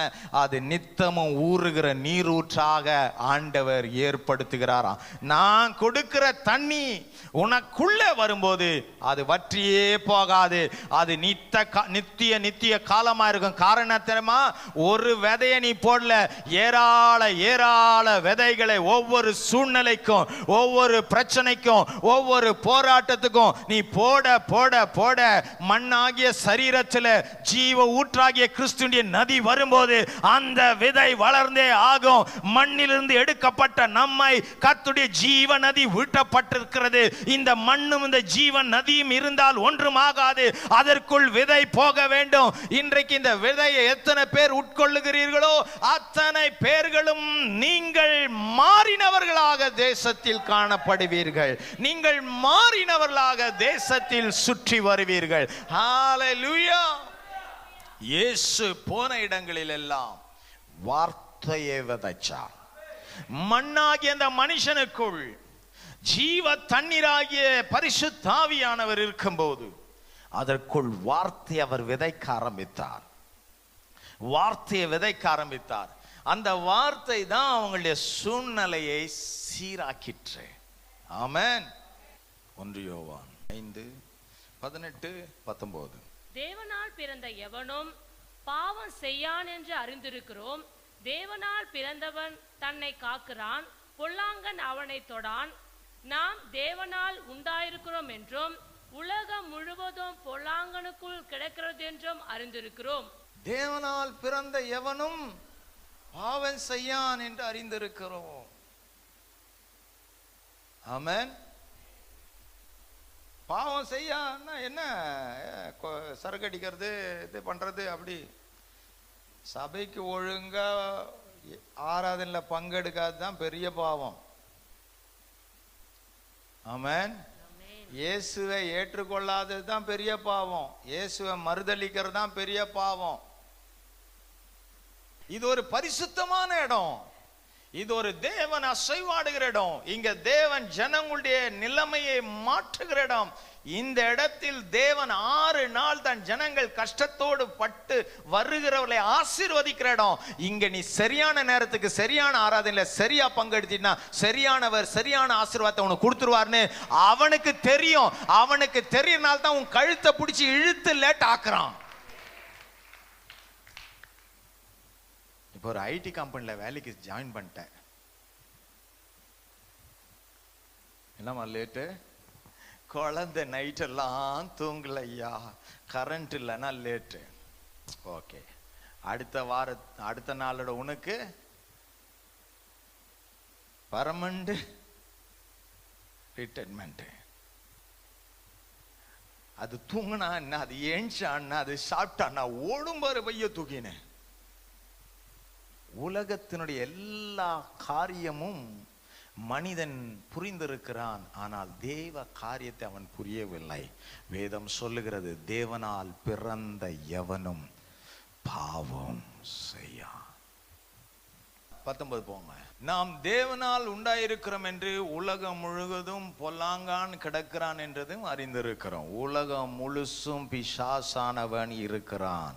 அது நித்தமும் ஊறுகிற நீரூற்றாக ஆண்டவர் ஏற்படுத்துகிறாராம். நான் கொடுக்கிற தண்ணி உனக்குள்ள வரும்போது அது வற்றியே போகாது, அது நித்திய காலமா இருக்கும். காரணம் தெரியுமா? ஒரு விதையை நீ போடல, ஏராள விதைகளை ஒவ்வொரு சூழ்நிலைக்கும், ஒவ்வொரு பிரச்சனைக்கும், ஒவ்வொரு போராட்டத்துக்கும் நீ போட போட போட மண்ணாகிய சரீரத்தில் ஜீவ ஊற்றாகிய கிறிஸ்துவின் நதி வரும்போது அந்த விதை வளர்ந்தே ஆகும். மண்ணிலிருந்து எடுக்கப்பட்ட நம்மை கர்த்தருடைய ஜீவ நதி ஊற்றப்பட்டிருக்கிறது. இந்த மண்ணும் இந்த ஜீவன் நதியும் இருந்தால் ஒன்றும் ஆகாது. அதற்குள் விதை போக வேண்டும். இன்றைக்கு இந்த விதையை எத்தனை பேர் உட்கொள்ளுகிறீர்களோ அத்தனை பேர்களும் நீங்கள் மாறினவர்களாக தேசத்தில் காணப்படுவீர்கள். நீங்கள் மாறினவர்களாக தேசத்தில் சுற்றி வருவீர்கள். ஹல்லேலூயா. இயேசு போன இடங்களில் எல்லாம் வார்த்தையை விதைச்சார். மண்ணாகிய அந்த மனுஷனுக்குள் ஜீவ தண்ணீராகிய பரிசுத்த ஆவியானவர் இருக்கும்போது அதற்குள் வார்த்தை அவர் விதைக்க ஆரம்பித்தார். வார்த்தையை விதைக்க ஆரம்பித்தார். அந்த வார்த்தை தான் அவங்களுடைய சூழ்நிலையை சீராக்கிற்று. ஆமென். 1 யோவான் 5:18-19. தேவனால் பிறந்த எவனும் பாவம் செய்யான் என்று அறிந்திருக்கிறோம். தேவனால் பிறந்தவன் தன்னை காக்கிறான், பொல்லாங்கன் அவனை தொடான். நாம் தேவனால் உண்டாயிருக்கிறோம் என்றும் உலகம் முழுவதும் பொல்லாங்கனுக்குள் கிடக்கிறது என்றும் அறிந்திருக்கிறோம். தேவனால் பிறந்த எவனும் பாவம் செய்யான் என்று அறிந்திருக்கிறோம். ஆமென். பாவம் செய்யான்னா என்ன? சரக்கடிக்கிறது, இது பண்றது, அப்படி சபைக்கு ஒழுங்கா ஆராதனையில் பங்கெடுக்காது தான் பெரிய பாவம். ஆமென். இயேசுவை ஏற்றுக்கொள்ளாதது தான் பெரிய பாவம். இயேசுவை மறுதலிக்கிறது தான் பெரிய பாவம். இது ஒரு பரிசுத்தமான இடம். இது ஒரு தேவன் அசைவாடுகிற இடம். இங்க தேவன் ஜனங்களுடைய நிலைமையை மாற்றுகிற இடம். இந்த இடத்தில் தேவன் 6 நாள் தன் ஜனங்கள் கஷ்டத்தோடு பட்டு வருகிறவர்களை ஆசீர்வதிக்கிற இடம். இங்க நீ சரியான நேரத்துக்கு சரியான ஆராதனையில சரியா பங்கெடுத்தினா சரியானவர் சரியான ஆசீர்வாதத்தை உனக்கு கொடுத்துருவார்னு அவனுக்கு தெரியும். அவனுக்கு தெரியறனால தான் உன் கழுத்தை பிடிச்சி இழுத்து லேட் ஆக்குறான். இப்போ ஒரு ஐடி கம்பெனியில் வேலைக்கு ஜாயின் பண்ணிட்டேன். என்னம்மா லேட்டு? குழந்தை நைட்டெல்லாம் தூங்கல ஐயா, கரண்ட் இல்லைன்னா லேட்டு. ஓகே, அடுத்த நாளோட உனக்கு பர்மனன்ட் ரிட்டைர்மெண்ட். அது தூங்கினா என்ன, அது ஏஞ்சான்னா, அது சாப்பிட்டான்னா ஓடும் பாரு பைய தூக்கினேன். உலகத்தினுடைய எல்லா காரியமும் மனிதன் புரிந்திருக்கிறான், ஆனால் தேவ காரியத்தை அவன் புரியவில்லை. வேதம் சொல்லுகிறது, தேவனால் பிறந்த எவனும் பாவம் செய்யா. 19 போங்க. நாம் தேவனால் உண்டாயிருக்கிறோம் என்று உலகம் முழுவதும் பொல்லாங்கான் கிடக்கிறான் என்றதும் அறிந்திருக்கிறோம். உலகம் முழுசும் பிசாசானவன் இருக்கிறான்.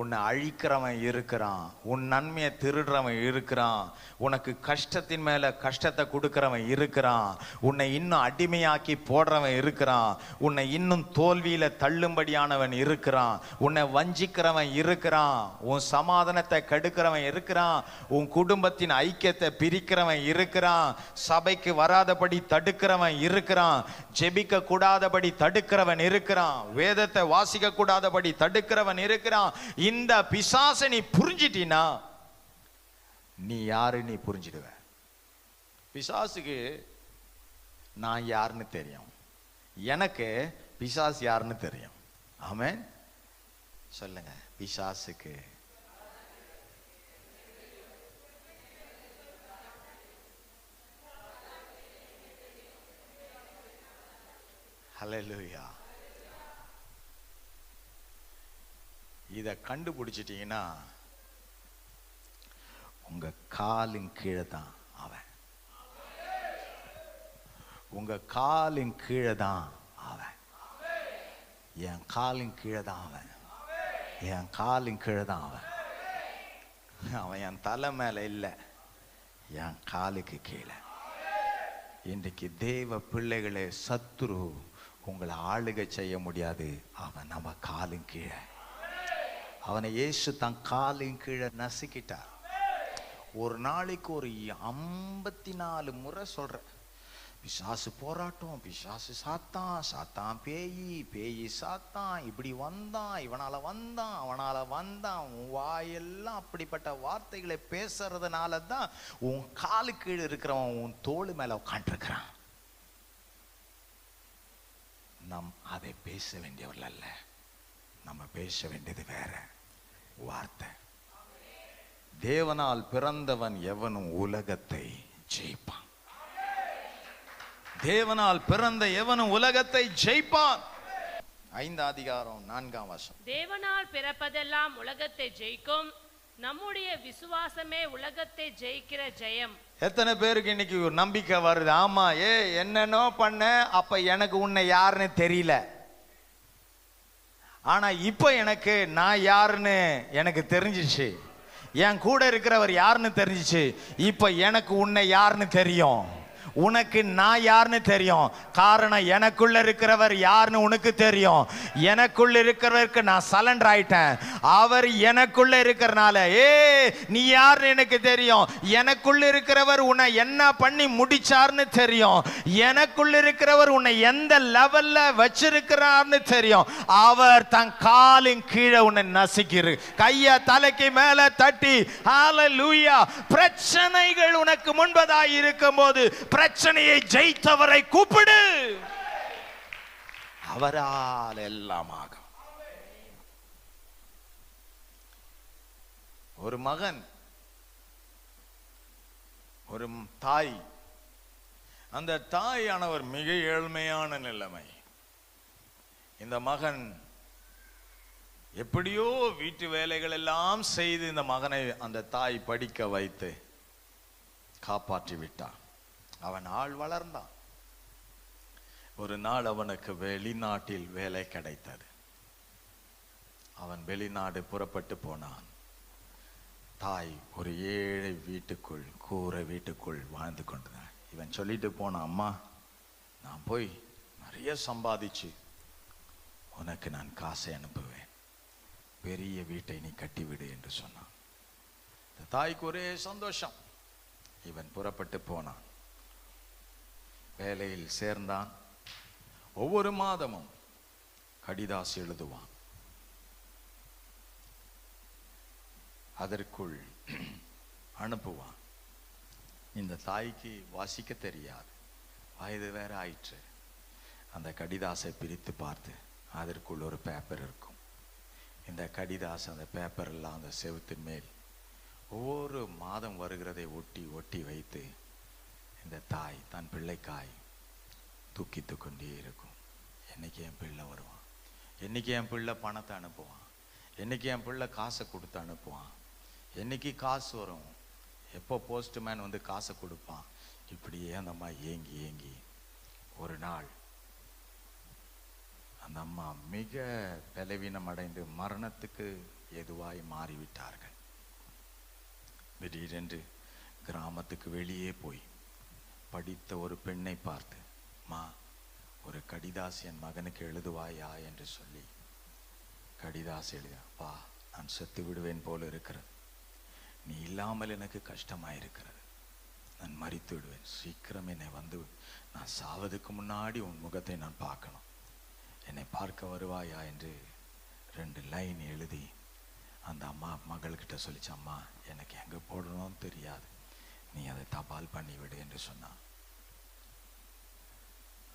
உன்னை அழிக்கிறவன் இருக்கிறான், உன் நன்மையை திருடுறவன் இருக்கிறான், உனக்கு கஷ்டத்தின் மேல கஷ்டத்தை கொடுக்கிறவன் இருக்கிறான், உன்னை இன்னும் அடிமையாக்கி போடுறவன் இருக்கிறான், உன்னை இன்னும் தோல்வியில தள்ளும்படியானவன் இருக்கிறான், உன்னை வஞ்சிக்கிறவன் இருக்கிறான், உன் சமாதானத்தை கெடுக்கிறவன் இருக்கிறான், உன் குடும்பத்தின் ஐக்கியத்தை பிரிக்கிறவன் இருக்கிறான், சபைக்கு வராதபடி தடுக்கிறவன் இருக்கிறான், ஜெபிக்க கூடாதபடி தடுக்கிறவன் இருக்கிறான், வேதத்தை வாசிக்க கூடாதபடி தடுக்கிறவன் இருக்கிறான். இந்த பிசாசை நீ புரிஞ்சிட்டீனா நீ யாரு நீ புரிஞ்சிடுவ. பிசாசுக்கு நான் யாருன்னு தெரியும், எனக்கு பிசாசு யாருன்னு தெரியும். ஆமென். சொல்லுங்க, பிசாசுக்கு ஹல்லேலூயா. இதை கண்டுபிடிச்சிட்டீங்கன்னா உங்க காலின் கீழே தான் அவன், உங்க காலின் கீழே தான் அவன், என் காலின் கீழே தான் அவன், என் காலின் கீழே தான் அவன். அவன் என் தலை மேல இல்லை, என் காலுக்கு கீழே. இன்றைக்கு தேவ பிள்ளைகளே, சத்துரு உங்களை ஆளுகை செய்ய முடியாது. அவன் நம்ம காலின் கீழே. அவனை இயேசு தன் காலின் கீழே நசுக்கிட்டார். ஒரு நாளைக்கு ஒரு 54 முறை சொல்ற, பிசாசு போராட்டம், பிசாசு சாத்தான், சாத்தான் பேயி, பேயி சாத்தான், இப்படி வந்தான், இவனால வந்தான், அவனால வந்தான். உன் வாயெல்லாம் அப்படிப்பட்ட வார்த்தைகளை பேசுறதுனால தான் உன் காலு கீழே இருக்கிறவன் உன் தோள் மேல உட்காந்துருக்கிறான். நாம் அதை பேச வேண்டியவர்கள் அல்ல, நம்ம பேச வேண்டியது வேற வார்த்தை. தேவனால் பிறந்தவன் எவனும் உலகத்தை ஜெயிப்பான். தேவனால் பிறந்த எவனும் உலகத்தை ஜெயிப்பான். 5 அதிகாரம் 4 வசனம். தேவனால் பிறப்பதெல்லாம் உலகத்தை ஜெயிக்கும், நம்முடைய விசுவாசமே உலகத்தை ஜெயிக்கிற ஜெயம். எத்தனை பேருக்கு இன்னைக்கு ஒரு நம்பிக்கை வருது? ஆமா, என்னன்னோ பண்ண, அப்ப எனக்கு உன்னை யாருன்னு தெரியல, ஆனா இப்ப எனக்கு நான் யாருன்னு எனக்கு தெரிஞ்சிச்சு, என் கூட இருக்கிறவர் யாருன்னு தெரிஞ்சிச்சு, இப்ப எனக்கு உன்னை யாருன்னு தெரியும், உனக்கு நான் யாருன்னு தெரியும். காரணம், எனக்குள்ள இருக்கிறவர் யாருன்னு உனக்கு தெரியும். எனக்குள்ள இருக்கிறவருக்கு நான் சலண்டர் ஆயிட்டேன். அவர் எனக்குள்ள இருக்கிறனால நீ யாருன்னு எனக்கு தெரியும். எனக்குள்ள இருக்கிறவர் உன்னை என்ன பண்ணி முடிச்சார்னு தெரியும். எனக்குள்ள இருக்கிறவர் உன்னை எந்த லெவல்ல வச்சிருக்கிறார்னு தெரியும். அவர் தன் காலின் கீழே உன்னை நசுக்கிரு, கைய தலைக்கு மேல தட்டி ஹalleluya. பிரச்சனைகள் உனக்கு முன்பதாய் இருக்கும்போது பிரச்சனையை ஜெயித்தவரை கூப்பிடு, அவரால் எல்லாம் ஆகும். ஒரு மகன், ஒரு தாய், அந்த தாயானவர் மிக ஏழ்மையான நிலைமை. இந்த மகன் எப்படியோ வீட்டு வேலைகள் எல்லாம் செய்து இந்த மகனை அந்த தாய் படிக்க வைத்து காப்பாற்றி விட்டான். அவன் ஆள் வளர்ந்தான். ஒரு நாள் அவனுக்கு வெளிநாட்டில் வேலை கிடைத்தது. அவன் வெளிநாடு புறப்பட்டு போனான். தாய் ஒரு ஏழை வீட்டுக்குள், கூரை வீட்டுக்குள் வாழ்ந்து கொண்டான். இவன் சொல்லிட்டு போனான், அம்மா நான் போய் நிறைய சம்பாதிச்சு உனக்கு நான் காசை அனுப்புவேன், பெரிய வீட்டை நீ கட்டிவிடு என்று சொன்னான். தாய்க்கு ஒரே சந்தோஷம். இவன் புறப்பட்டு போனான், வேலையில் சேர்ந்தான். ஒவ்வொரு மாதமும் கடிதாசு எழுதுவான். அதற்குள் அனுப்புவான். இந்த தாய்க்கு வாசிக்க தெரியாது, வயது வேற ஆயிற்று. அந்த கடிதாசை பிரித்து பார்த்து அதற்குள் ஒரு பேப்பர் இருக்கும். இந்த கடிதாசு, அந்த பேப்பர் எல்லாம் அந்த செவுத்தின் மேல் ஒவ்வொரு மாதம் வருகிறதை ஒட்டி ஒட்டி வைத்து இந்த தாய் தன் பிள்ளைக்காய் தூக்கித்து கொண்டே இருக்கும். என்னைக்கு என் பிள்ளை வருவான், என்னைக்கு என் பிள்ளை பணத்தை அனுப்புவான், என்னைக்கு என் பிள்ளை காசை கொடுத்து அனுப்புவான், என்னைக்கு காசு வரும், எப்போ போஸ்ட்மேன் வந்து காசை கொடுப்பான். இப்படியே அந்த அம்மா ஏங்கி ஏங்கி ஒரு நாள் அந்த அம்மா மிக பலவீனம் அடைந்து மரணத்துக்கு எதுவாய் மாறிவிட்டார்கள். திடீரென்று கிராமத்துக்கு வெளியே போய் படித்த ஒரு பெண்ணை பார்த்து, மா ஒரு கடிதாசு என் மகனுக்கு எழுதுவாயா என்று சொல்லி கடிதாசு எழுத, பா நான் செத்து விடுவேன் போல இருக்கிறது, நீ இல்லாமல் எனக்கு கஷ்டமாயிருக்கிறது, நான் மரித்து விடுவேன், சீக்கிரம் என்னை வந்து நான் சாவதுக்கு முன்னாடி உன் முகத்தை நான் பார்க்கணும், என்னை பார்க்க வருவாயா என்று 2 லைன் எழுதி அந்த அம்மா மகள்கிட்ட சொல்லிச்சு, அம்மா எனக்கு எங்கே போடணும்னு தெரியாது, நீ அதை தபால் பண்ணிவிடு என்று சொன்னான்.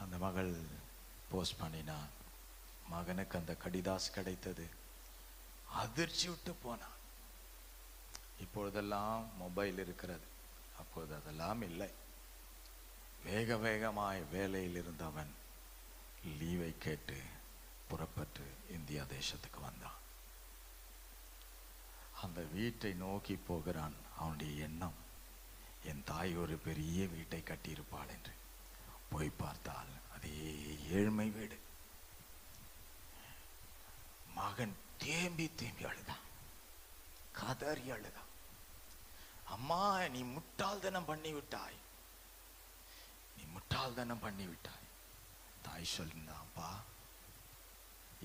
அந்த மகள் போஸ்ட் பண்ணினான். மகனுக்கு அந்த கடிதாசு கிடைத்தது. அதிர்ச்சி விட்டு போனான். இப்பொழுதெல்லாம் மொபைல் இருக்கிறது, அப்போது அதெல்லாம் இல்லை. வேக வேகமாய் வேலையில் இருந்தவன் லீவை கேட்டு புறப்பட்டு இந்தியா தேசத்துக்கு வந்தான். அந்த வீட்டை நோக்கி போகிறான். அவனுடைய எண்ணம், என் தாய் ஒரு பெரிய வீட்டை கட்டியிருப்பாள் என்று. போய் பார்த்தால் அதே ஏழ்மை வீடு. மகன் தேம்பி தேம்பி அழுதான், கதறி அழுதான். அம்மா நீ முட்டாள்தனம் பண்ணி விட்டாய், நீ முட்டாள்தனம் பண்ணி விட்டாய். தாய் சொல்லிருந்தாப்பா,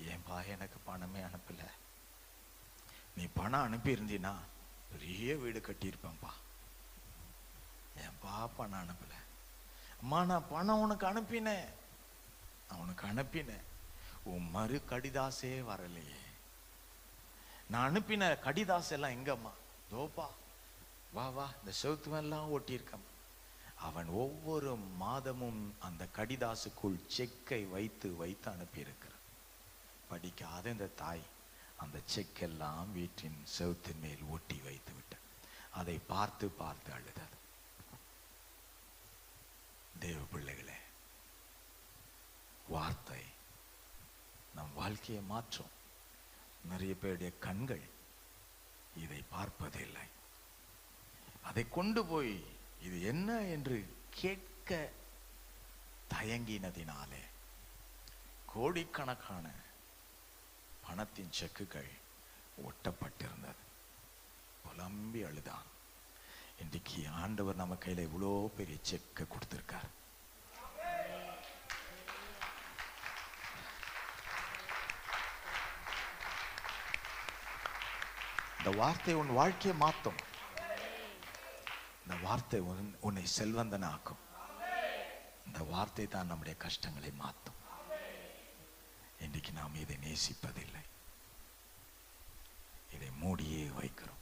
ஏன்பா எனக்கு பணமே அனுப்பல, நீ பணம் அனுப்பி இருந்தீனா பெரிய வீடு கட்டியிருப்பேன்பா, ஏன்பா பணம் அனுப்பல. நான் பணம் உனக்கு அனுப்பினேன், அவனுக்கு அனுப்பினேன், உன் மறு கடிதாசே வரலையே. நான் அனுப்பின கடிதாசு எல்லாம் எங்கம்மா? தோப்பா, வா வா, இந்த செவுத்துவெல்லாம் ஒட்டியிருக்கம்மா. அவன் ஒவ்வொரு மாதமும் அந்த கடிதாசுக்குள் செக்கை வைத்து வைத்து அனுப்பியிருக்கிறான். படிக்காத இந்த தாய் அந்த செக்கெல்லாம் வீட்டின் செவுத்தின் மேல் ஒட்டி வைத்து விட்டார். அதை பார்த்து பார்த்து அழுதது. தேவ பிள்ளைகளே, வார்த்தை நம் வாழ்க்கையை மாற்றும். நிறைய பேருடைய கண்கள் இதை பார்ப்பதில்லை. அதை கொண்டு போய் இது என்ன என்று கேட்க தயங்கினதினாலே கோடிக்கணக்கான பணத்தின் செக்குகள் ஒட்டப்பட்டிருந்தது. புலம்பி அழுதான். இன்றைக்கு ஆண்டவர் நம்ம கையில இவ்வளோ பெரிய செக்கை கொடுத்திருக்கார். இந்த வார்த்தை உன் வாழ்க்கையை மாற்றும். இந்த வார்த்தை உன்னை செல்வந்தனாக்கும். இந்த வார்த்தை தான் நம்முடைய கஷ்டங்களை மாற்றும். இன்றைக்கு நாம் இதை நேசிப்பதில்லை, இதை மூடியே வைக்கிறோம்.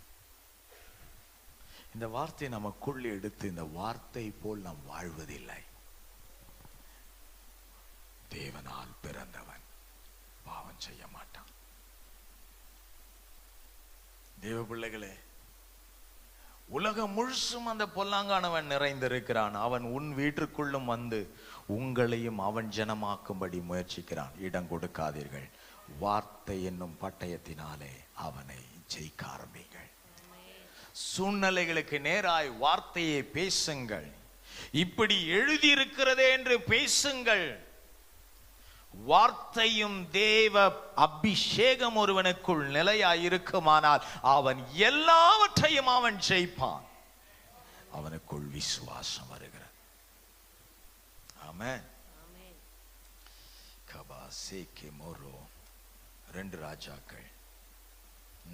இந்த வார்த்தையை நமக்குள்ளே எடுத்து இந்த வார்த்தை போல் நாம் வாழ்வதில்லை. தேவனால் பிறந்தவன் பாவம் செய்ய மாட்டான். தேவ பிள்ளைகளே, உலகம் முழுசும் அந்த பொல்லாங்கானவன் நிறைந்திருக்கிறான். அவன் உன் வீட்டிற்குள்ளும் வந்து உங்களையும் அவன் ஜனமாக்கும்படி முயற்சிக்கிறான். இடம் கொடுக்காதீர்கள். வார்த்தை என்னும் பட்டயத்தினாலே அவனை ஜெயிக்க ஆரம்பிங்கள். சூழ்நிலைகளுக்கு நேராய் வார்த்தையை பேசுங்கள். இப்படி எழுதியிருக்கிறதே என்று பேசுங்கள். வார்த்தையும் தேவ அபிஷேகம் ஒருவனுக்குள் நிலையாயிருக்குமானால் அவன் எல்லாவற்றையும் அவன் ஜெயிப்பான். அவனுக்குள் விசுவாசம் வருகிறது. ஆமென். கபாசேகே மோரோ 2 ராஜாக்கள்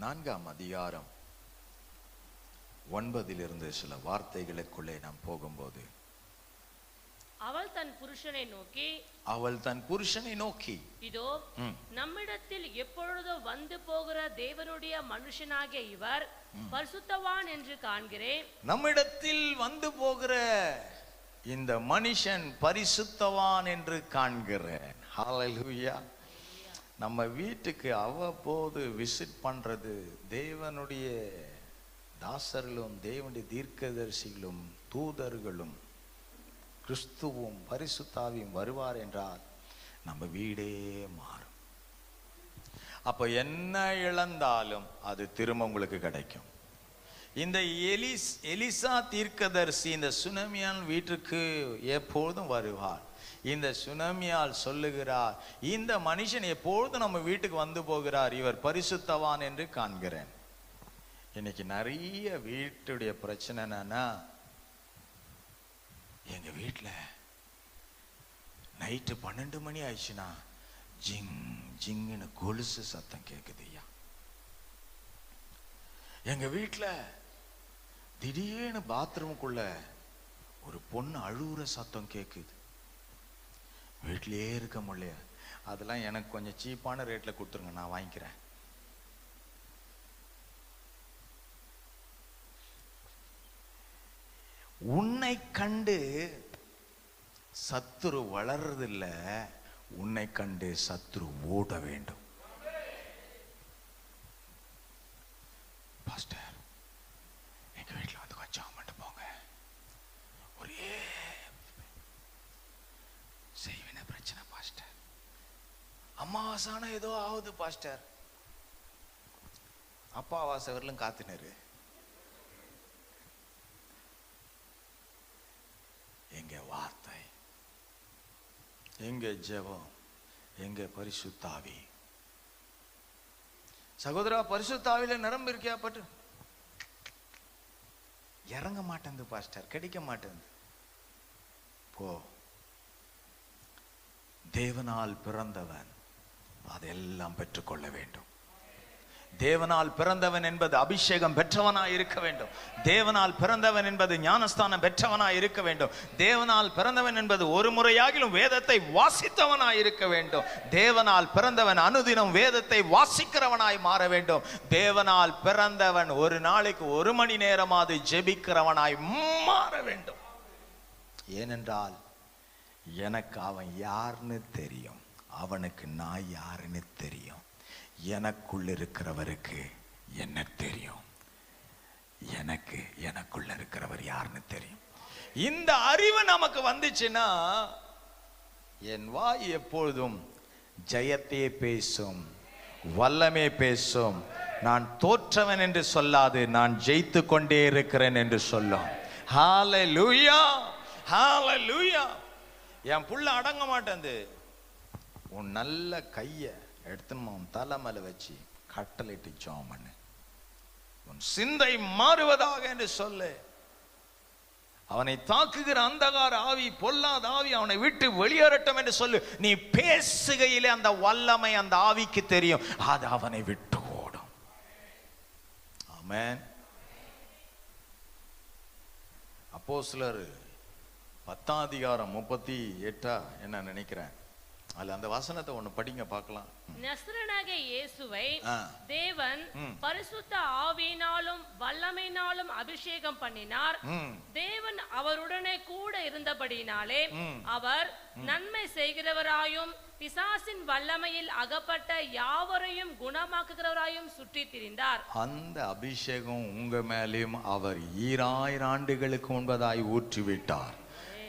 4ஆம் அதிகாரம் 9 சில வார்த்தைகளுக்குள்ளே நாம் போகும்போது, அவள் தன் புருஷனை நோக்கி இதோ நம்மிடத்தில் எப்பொழுதோ வந்து போகிற தேவனுடைய மனுஷனாகிய இவர் பரிசுத்தவான் என்று காண்கிறேன். நம்மிடத்தில் வந்து போகிற இந்த மனுஷன் பரிசுத்தவான் என்று காண்கிறேன். ஹல்லேலூயா. நம்ம வீட்டுக்கு அவ்வப்போது விசிட் பண்றது தேவனுடைய தாசர்களும் தேவனுடைய தீர்க்கதரிசிகளும் தூதர்களும் கிறிஸ்துவும் பரிசுத்தாவியும் வருவார் என்றால் நம்ம வீடே மாறும். அப்ப என்ன இழந்தாலும் அது திரும்ப உங்களுக்கு கிடைக்கும். இந்த எலிசா தீர்க்கதரிசி இந்த சுனமியால் வீட்டுக்கு எப்பொழுதும் வருவார். இந்த சுனமியால் சொல்லுகிறார், இந்த மனுஷன் எப்பொழுதும் நம்ம வீட்டுக்கு வந்து போகிறார், இவர் பரிசுத்தவான் என்று காண்கிறேன். இன்னைக்கு நிறைய வீட்டுடைய பிரச்சனை என்னன்னா, எங்க வீட்டில் நைட்டு 12 மணி ஆயிடுச்சுன்னா ஜிங் ஜிங்குன்னு கொலுசு சத்தம் கேட்குதுய்யா. எங்க வீட்டில் திடீர்னு பாத்ரூமுக்குள்ள ஒரு பொண்ணு அழுகுற சத்தம் கேட்குது. வீட்டிலேயே இருக்க முடியல. அதெல்லாம் எனக்கு கொஞ்சம் சீப்பான ரேட்ல கொடுத்துருங்க, நான் வாங்கிக்கிறேன். உன்னை கண்டு சத்துரு வளர்றதில்ல, உன்னை கண்டு சத்துரு ஓட வேண்டும். பாஸ்டர், எங்க வீட்டில் வந்து கொஞ்சம் மட்டும் போங்க, ஒரே செய்வின பிரச்சனை பாஸ்டர், அமாவாசான ஏதோ ஆகுது பாஸ்டர். அப்பாவாசை வரலும் காத்துனாரு. எங்க வார்த்தை, எங்க ஜெபம், எங்க பரிசுத்தாவி? சகோதரா, பரிசுத்தாவில நிரம்பி இருக்கியா? பட்டு இறங்க மாட்டேங்குது பாஸ்டர், கிடைக்க மாட்டேங்குது. போ, தேவனால் பிறந்தவன் அதெல்லாம் பெற்றுக்கொள்ள வேண்டும். தேவனால் பிறந்தவன் என்பது அபிஷேகம் பெற்றவனாய் இருக்க வேண்டும். தேவனால் பிறந்தவன் என்பது ஞானஸ்தானம் பெற்றவனாய் இருக்க வேண்டும். தேவனால் பிறந்தவன் என்பது ஒரு முறையாகிலும் வேதத்தை வாசித்தவனாய் இருக்க வேண்டும். தேவனால் பிறந்தவன் அனுதினம் வேதத்தை வாசிக்கிறவனாய் மாற வேண்டும். தேவனால் பிறந்தவன் ஒரு நாளைக்கு 1 மணி நேரமாவது ஜெபிக்கிறவனாய் மாற வேண்டும். ஏனென்றால் எனக்கு அவன் யாருன்னு தெரியும், அவனுக்கு நான் யாருன்னு தெரியும். எனக்குள்ள இருக்கிறவருக்கு என்ன தெரியும், எனக்குள்ள இருக்கிறவர் யாருன்னு தெரியும். இந்த அறிவு நமக்கு வந்துச்சுன்னா என் வாய் எப்பொழுதும் ஜெயத்தே பேசும், வல்லமே பேசும். நான் தோற்றவன் என்று சொல்லாது, நான் ஜெயித்து கொண்டே இருக்கிறேன் என்று சொல்லும். ஹல்லேலூயா, ஹல்லேலூயா. என் புள்ள அடங்க மாட்டேன். உன் நல்ல கையை எடுத்துன்னு உன் தலை மேல வச்சு கட்டளையிட்டு ஜெபம் பண்ணு. உன் சிந்தை மாறுவதாக என்று சொல்லு. அவனை தாக்குகிற அந்தகார ஆவி, பொல்லாத ஆவி அவனை விட்டு வெளியேறட்டும் என்று சொல்லு. நீ பேசுகையிலே அந்த வல்லமை அந்த ஆவிக்கு தெரியும், அது அவனை விட்டு ஓடும். ஆமென். அப்போஸ்தலர் 10ஆம் அதிகாரம் 38 என்ன நினைக்கிறேன், அதுல அந்த வசனத்தை ஒண்ணு படிங்க பார்க்கலாம். நசரேயனாகிய இயேசுவை தேவன் பரிசுத்த ஆவியினாலும் வல்லமையினாலும் அபிஷேகம் பண்ணினார். தேவன் அவருடனே கூட இருந்தபடியினாலே அவர் நன்மை செய்கிறவராயும் பிசாசின் வல்லமையில் அகப்பட்ட யாவரையும் குணமாக்குகிறவராயும் சுற்றி திரிந்தார். அந்த அபிஷேகம் உங்க மேலேயும் அவர் 2000 ஆண்டுகளுக்கு முன்பதாய் ஊற்றிவிட்டார்.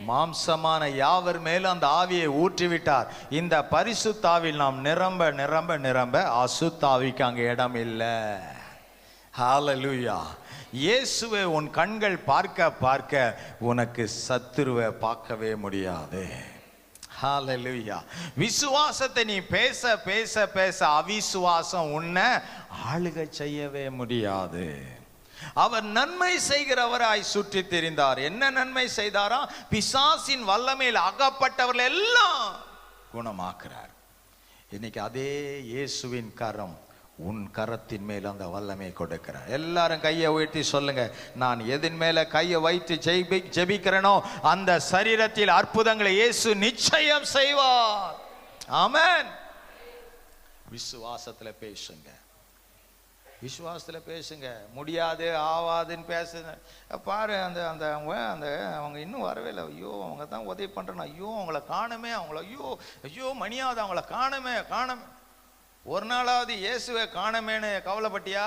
மாம்சமான யாவர் மேலும் அந்த ஆவியை ஊற்றிவிட்டார். இந்த பரிசுத்தாவில் நாம் நிரம்ப நிரம்ப நிரம்ப அசுத்தாவிக்கு அங்க இடம் இல்லை. ஹல்லேலூயா. இயேசுவை உன் கண்கள் பார்க்க பார்க்க உனக்கு சத்துருவை பார்க்கவே முடியாது. ஹல்லேலூயா. விசுவாசத்தை நீ பேச பேச பேச அவிசுவாசம் உன்னை ஆளுகை செய்யவே முடியாது. அவர் நன்மை செய்கிறவராய் சுற்றி திரிந்தார். என்ன நன்மை செய்தாரா? பிசாசின் வல்லமையில் அகப்பட்டவர்கள் எல்லாம் குணமாக்குறார். இன்னைக்கு அதே இயேசுவின் கரம் உன் கரத்தின் மேல் அந்த வல்லமை கொடுக்கிறார். எல்லாரும் கையை உயர்த்தி சொல்லுங்க, நான் எதின் மேல கையை வைத்து ஜெபிக்கிறேனோ அந்த சரீரத்தில் அற்புதங்களை இயேசு நிச்சயம் செய்வார். ஆமென். விசுவாசத்துல பேசுங்க, விசுவாசத்தில் பேசுங்க. முடியாது ஆவாதுன்னு பேசுங்க. பாரு அந்த அந்த அவங்க இன்னும் வரவே இல்லை. ஐயோ அவங்க தான் உதவி பண்ணுறேன், ஐயோ அவங்கள காணுமே, அவங்கள ஐயோ மணியாவது அவங்கள காணுமே. ஒரு நாளாவது இயேசுவை காணுமேன்னு கவலைப்பட்டியா?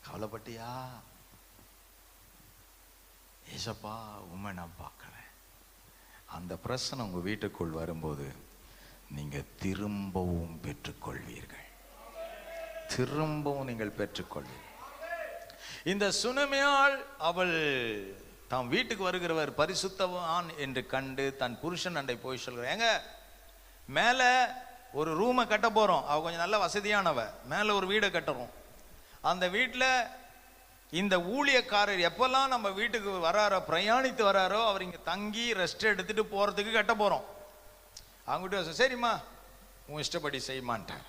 கவலைப்பட்டியா? ஏசப்பா உண்மை நான் பார்க்குறேன். அந்த பிரச்சனை உங்கள் வீட்டுக்குள் வரும்போது நீங்க திரும்பவும் பெற்றுக்கொள்வீர்கள். திரும்பவும் நீங்கள் பெற்றுக்கொள்வீர்கள். இந்த சுனமியாள் அவள் தாம் வீட்டுக்கு வருகிறவர் பரிசுத்தவான் என்று கண்டு தன் புருஷன் அண்டை போய் சொல்கிறார், ஏங்க மேல ஒரு ரூமை கட்ட போறோம். அவ கொஞ்சம் நல்ல வசதியானவ, மேல ஒரு வீடை கட்டுறோம். அந்த வீட்டுல இந்த ஊழியக்காரர் எப்பெல்லாம் நம்ம வீட்டுக்கு வராரோ, பிரயாணித்து வராரோ, அவர் இங்க தங்கி ரெஸ்ட் எடுத்துட்டு போறதுக்கு கட்ட போறோம். அவங்ககிட்ட சரிம்மா உன் இஷ்டப்படி செய்யமான்ட்டார்.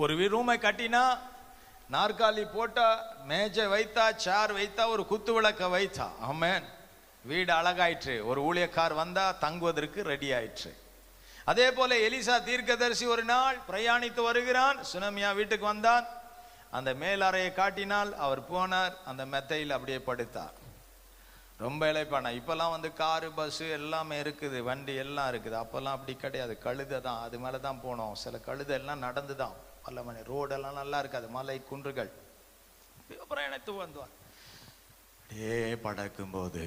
ஒரு ரூமை கட்டினா நாற்காலி போட்டா, மேஜை வைத்தா, சேர் வைத்தா, ஒரு குத்து விளக்க வைத்தா. ஆமென். வீடு அழகாயிற்று. ஒரு ஊழியக்கார் வந்தா தங்குவதற்கு ரெடி ஆயிற்று. அதே போல எலிசா தீர்க்கதரிசி ஒரு நாள் பிரயாணித்து வருகிறான். சுனமியா வீட்டுக்கு வந்தான். அந்த மேலறையை காட்டினால் அவர் போனார். அந்த மெத்தையில் அப்படியே படுத்தார். ரொம்ப இழைப்பானா. இப்பெல்லாம் வந்து காரு பஸ்ஸு எல்லாமே இருக்குது, வண்டி எல்லாம் இருக்குது. அப்பெல்லாம் அப்படி கிடையாது. கழுதை தான், அது மேலே தான் போனோம். சில கழுதை எல்லாம் நடந்து தான், பல மணி ரோடெல்லாம் நல்லா இருக்காது, மலை குன்றுகள். பிரயாணித்து வந்தார். அப்படியே படக்கும்போது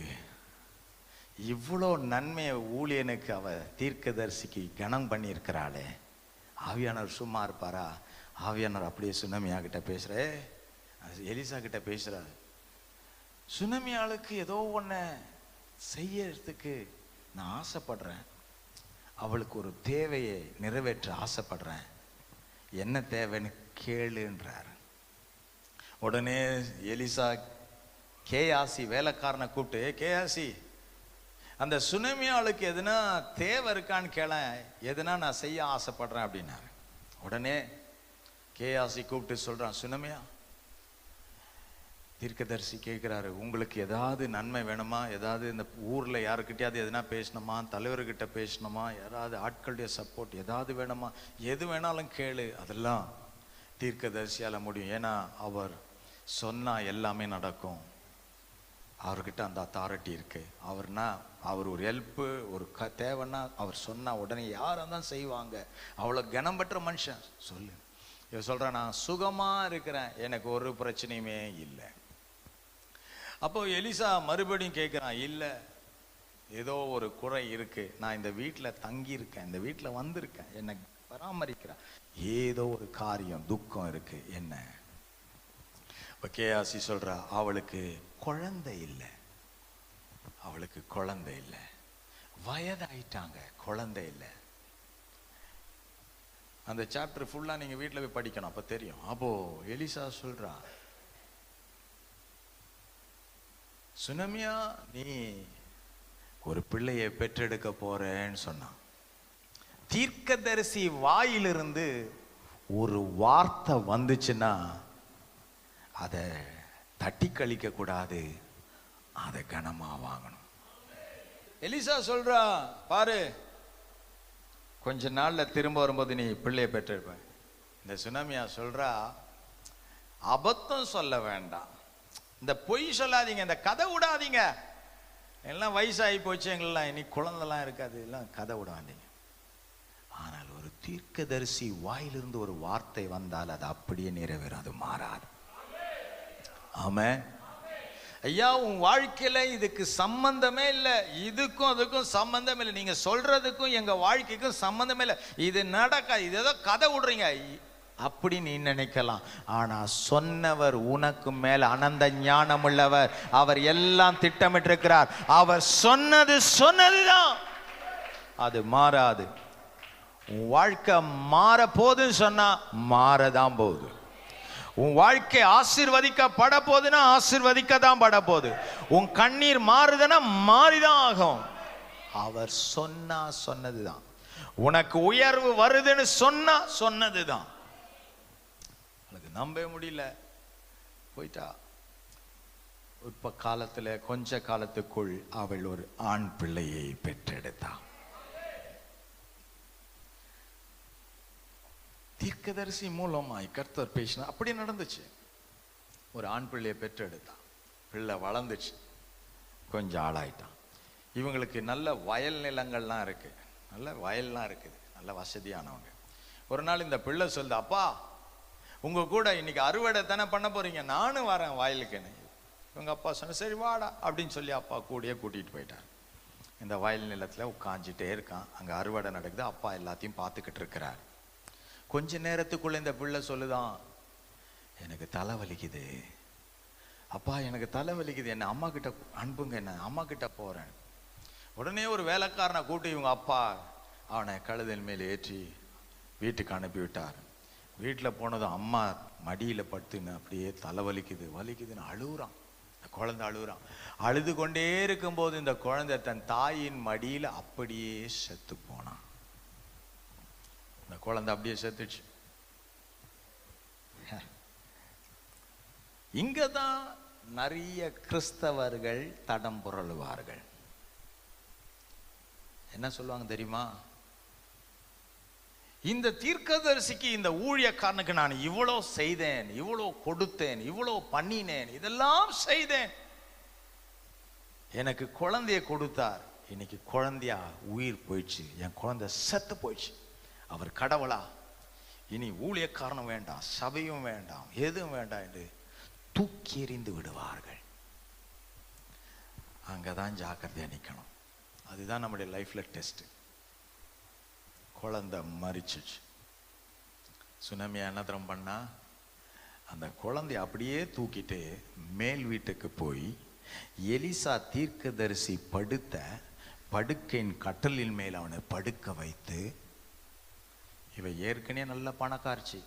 இவ்வளோ நன்மையை ஊழியனுக்கு அவ தீர்க்கதரிசிக்கு கனம் பண்ணியிருக்கிறாளே, ஆவியானவர் சும்மா இருப்பாரா? ஆவியானவர் அப்படியே சுனமியா கிட்ட பேசுறே, எலிசா கிட்ட பேசுறாரு. சுனமியாளுக்கு ஏதோ ஒன்று செய்யறதுக்கு நான் ஆசைப்படுறேன். அவளுக்கு ஒரு தேவையை நிறைவேற்ற ஆசைப்படுறேன். என்ன தேவைன்னு கேளுன்றார். உடனே எலிசா கேயாசி வேலைக்காரனை கூப்பிட்டு, கேயாசி அந்த சுனமியாளுக்கு எதுனா தேவை இருக்கான்னு கேள, எதுனா நான் செய்ய ஆசைப்படுறேன் அப்படின்னாரு. உடனே கேயாசி கூப்பிட்டு சொல்றான், சுனமியா, தீர்க்கதரிசி கேட்கிறாரு, உங்களுக்கு ஏதாவது நன்மை வேணுமா? ஏதாவது இந்த ஊர்ல யாருக்கிட்டையாவது எதுனா பேசணுமா? தலைவர்கிட்ட பேசணுமா? யாராவது ஆட்களுடைய சப்போர்ட் ஏதாவது வேணுமா? எது வேணாலும் கேளு, அதெல்லாம் தீர்க்கதரிசியால முடியும். ஏன்னா அவர் சொன்னா எல்லாமே நடக்கும். அவர்கிட்ட அந்த அத்தாரிட்டி இருக்கு. அவர் ஒரு ஹெல்ப்பு ஒரு தேவைன்னா அவர் சொன்னா உடனே யாரும் தான் செய்வாங்க. அவ்வளோ கனம் பெற்ற மனுஷன். சொல்லு, இவன் சொல்றான், நான் சுகமா இருக்கிறேன், எனக்கு ஒரு பிரச்சனையுமே இல்லை. அப்போ எலிசா மறுபடியும் கேட்கிறான், இல்லை, ஏதோ ஒரு குறை இருக்கு, நான் இந்த வீட்டில் தங்கி இருக்கேன், இந்த வீட்டில் வந்திருக்கேன், என்னை பராமரிக்கிறேன், ஏதோ ஒரு காரியம் துக்கம் இருக்கு, என்ன? கேயாசி சொல்றா, அவளுக்கு குழந்தை இல்லை, அவளுக்கு குழந்தை இல்லை, வயதாயிட்டாங்க, குழந்தை இல்லை. அந்த சாப்டர் ஃபுல்லா நீங்க வீட்டில் போய் படிக்கணும், அப்ப தெரியும். அப்போ எலிசா சொல்றா, சுனமியா, நீ ஒரு பிள்ளையை பெற்றெடுக்க போறேன்னு சொன்னான். தீர்க்கதரிசி வாயிலிருந்து ஒரு வார்த்தை வந்துச்சுன்னா அதை தட்டி கழிக்க கூடாது, அதை கனமா வாங்கணும். எலிசா சொல்றா, பாரு, கொஞ்ச நாள்ல திரும்ப வரும்போது நீ பிள்ளையை பெற்றிருப்ப. இந்த சுனமியா சொல்றா, அபத்தம் சொல்ல வேண்டாம், இந்த பொய் சொல்லாதீங்க, இந்த கதை விடாதீங்க, எல்லாம் வயசாகி போச்சு, எங்களெல்லாம் இனி குழந்தைலாம் இருக்காது, எல்லாம் கதை விடாதீங்க. ஆனால் ஒரு தீர்க்கதரிசி வாயிலிருந்து ஒரு வார்த்தை வந்தால் அது அப்படியே நிறைவேறும், அது மாறாது. ஆமென். ஐயா, உன் வாழ்க்கையில இதுக்கு சம்பந்தமே இல்லை, இதுக்கும் அதுக்கும் சம்பந்தம் இல்லை, நீங்க சொல்றதுக்கும் எங்க வாழ்க்கைக்கும் சம்பந்தமே இல்லை, இது நடக்காது, இது ஏதோ கதை விடுறீங்க அப்படி நீ நினைக்கலாம். ஆனா சொன்னவர் உனக்கு மேல அனந்த ஞானம் உள்ளவர், அவர் எல்லாம் திட்டமிட்டிருக்கிறார். அவர் சொன்னதுதான், அது மாறாது. உன் வாழ்க்கை மாற போதுன்னு சொன்னா மாறதான் போகுது. உன் வாழ்க்கை ஆசீர்வதிக்கப்பட போதுன்னா ஆசீர்வதிக்க தான் பட போகுது. உன் கண்ணீர் மாறுதுன்னா மாறிதான் ஆகும். அவர் சொன்னதுதான். உனக்கு உயர்வு வருதுன்னு சொன்னதுதான். அதுக்கு நம்பவே முடியல, போயிட்டா. இப்ப காலத்துல கொஞ்ச காலத்துக்குள் அவள் ஒரு ஆண் பிள்ளையை பெற்றெடுத்தாள். தீர்க்கதரிசி மூலமாய் கர்த்தர் பேசினா அப்படி நடந்துச்சு. ஒரு ஆண் பிள்ளையை பெற்றெடுத்தான், பிள்ளை வளர்ந்துச்சு, கொஞ்சம் ஆளாயிட்டான். இவங்களுக்கு நல்ல வயல் நிலங்கள்லாம் இருக்கு, நல்ல வயல்லாம் இருக்குது, நல்ல வசதியானவங்க. ஒரு நாள் இந்த பிள்ளை சொல்லுது, அப்பா, உங்க கூட இன்னைக்கு அறுவடை தானே பண்ண போறீங்க, நானும் வரேன் வயலுக்குன்னு. இவங்க அப்பா சொன்ன, சரி வாடா அப்படின்னு சொல்லி அப்பா கூடயே கூட்டிட்டு போயிட்டார். இந்த வயல் நிலத்துல உட்காந்துட்டே இருக்கான், அங்க அறுவடை நடக்குது, அப்பா எல்லாத்தையும் பார்த்துக்கிட்டு இருக்கிறார். கொஞ்ச நேரத்துக்குள்ள இந்த பிள்ளை சொல்லுதான், எனக்கு தலை வலிக்குது அப்பா, எனக்கு தலை வலிக்குது, என்ன அம்மா கிட்ட அனுப்புங்க, என்ன அம்மா கிட்ட போறேன். உடனே ஒரு வேலைக்காரனை கூட்டி இவங்க அப்பா அவனை கழுதல் மேல் ஏற்றி வீட்டுக்கு அனுப்பி விட்டார். வீட்டில் போனதும் அம்மா மடியில் படுத்துன்னு அப்படியே தலை வலிக்குதுன்னு அழுகுறான். குழந்தை அழுகுறான். அழுது கொண்டே இருக்கும்போது இந்த குழந்தை தன் தாயின் மடியில் அப்படியே செத்து போனான். இந்த குழந்தை அப்படியே செத்துச்சு. இங்கதான் நிறைய கிறிஸ்தவர்கள் தடம் புரளுவார்கள். என்ன சொல்லுவாங்க தெரியுமா? இந்த தீர்க்கதரிசிக்கு, இந்த ஊழியக்காரனுக்கு நான் இவ்வளோ செய்தேன், இவ்வளோ கொடுத்தேன், இவ்வளோ பண்ணினேன், இதெல்லாம் செய்தேன், எனக்கு குழந்தைய கொடுத்தார், இன்னைக்கு குழந்தையா உயிர் போயிடுச்சு, என் குழந்தை செத்து போயிடுச்சு, அவர் கடவுளா? இனி ஊழியக்காரனும் வேண்டாம், சபையும் வேண்டாம், எதுவும் வேண்டாம் என்று தூக்கி எறிந்து விடுவார்கள். அங்கதான் ஜாக்கிரதையா நிக்கணும். அதுதான் நம்முடைய லைஃப்ல டெஸ்ட். குழந்தை மரிச்சிச்சு. சுனாமியா என்ன தரம் பண்ணா, அந்த குழந்தைய அப்படியே தூக்கிட்டு மேல் வீட்டுக்கு போய் எலிசா தீர்க்கதரிசி படுத்த படுக்கையின் கட்டலின் மேல் அவனை படுக்க வைத்து, இவ ஏற்கனவே நல்ல பணக்காரச்சி,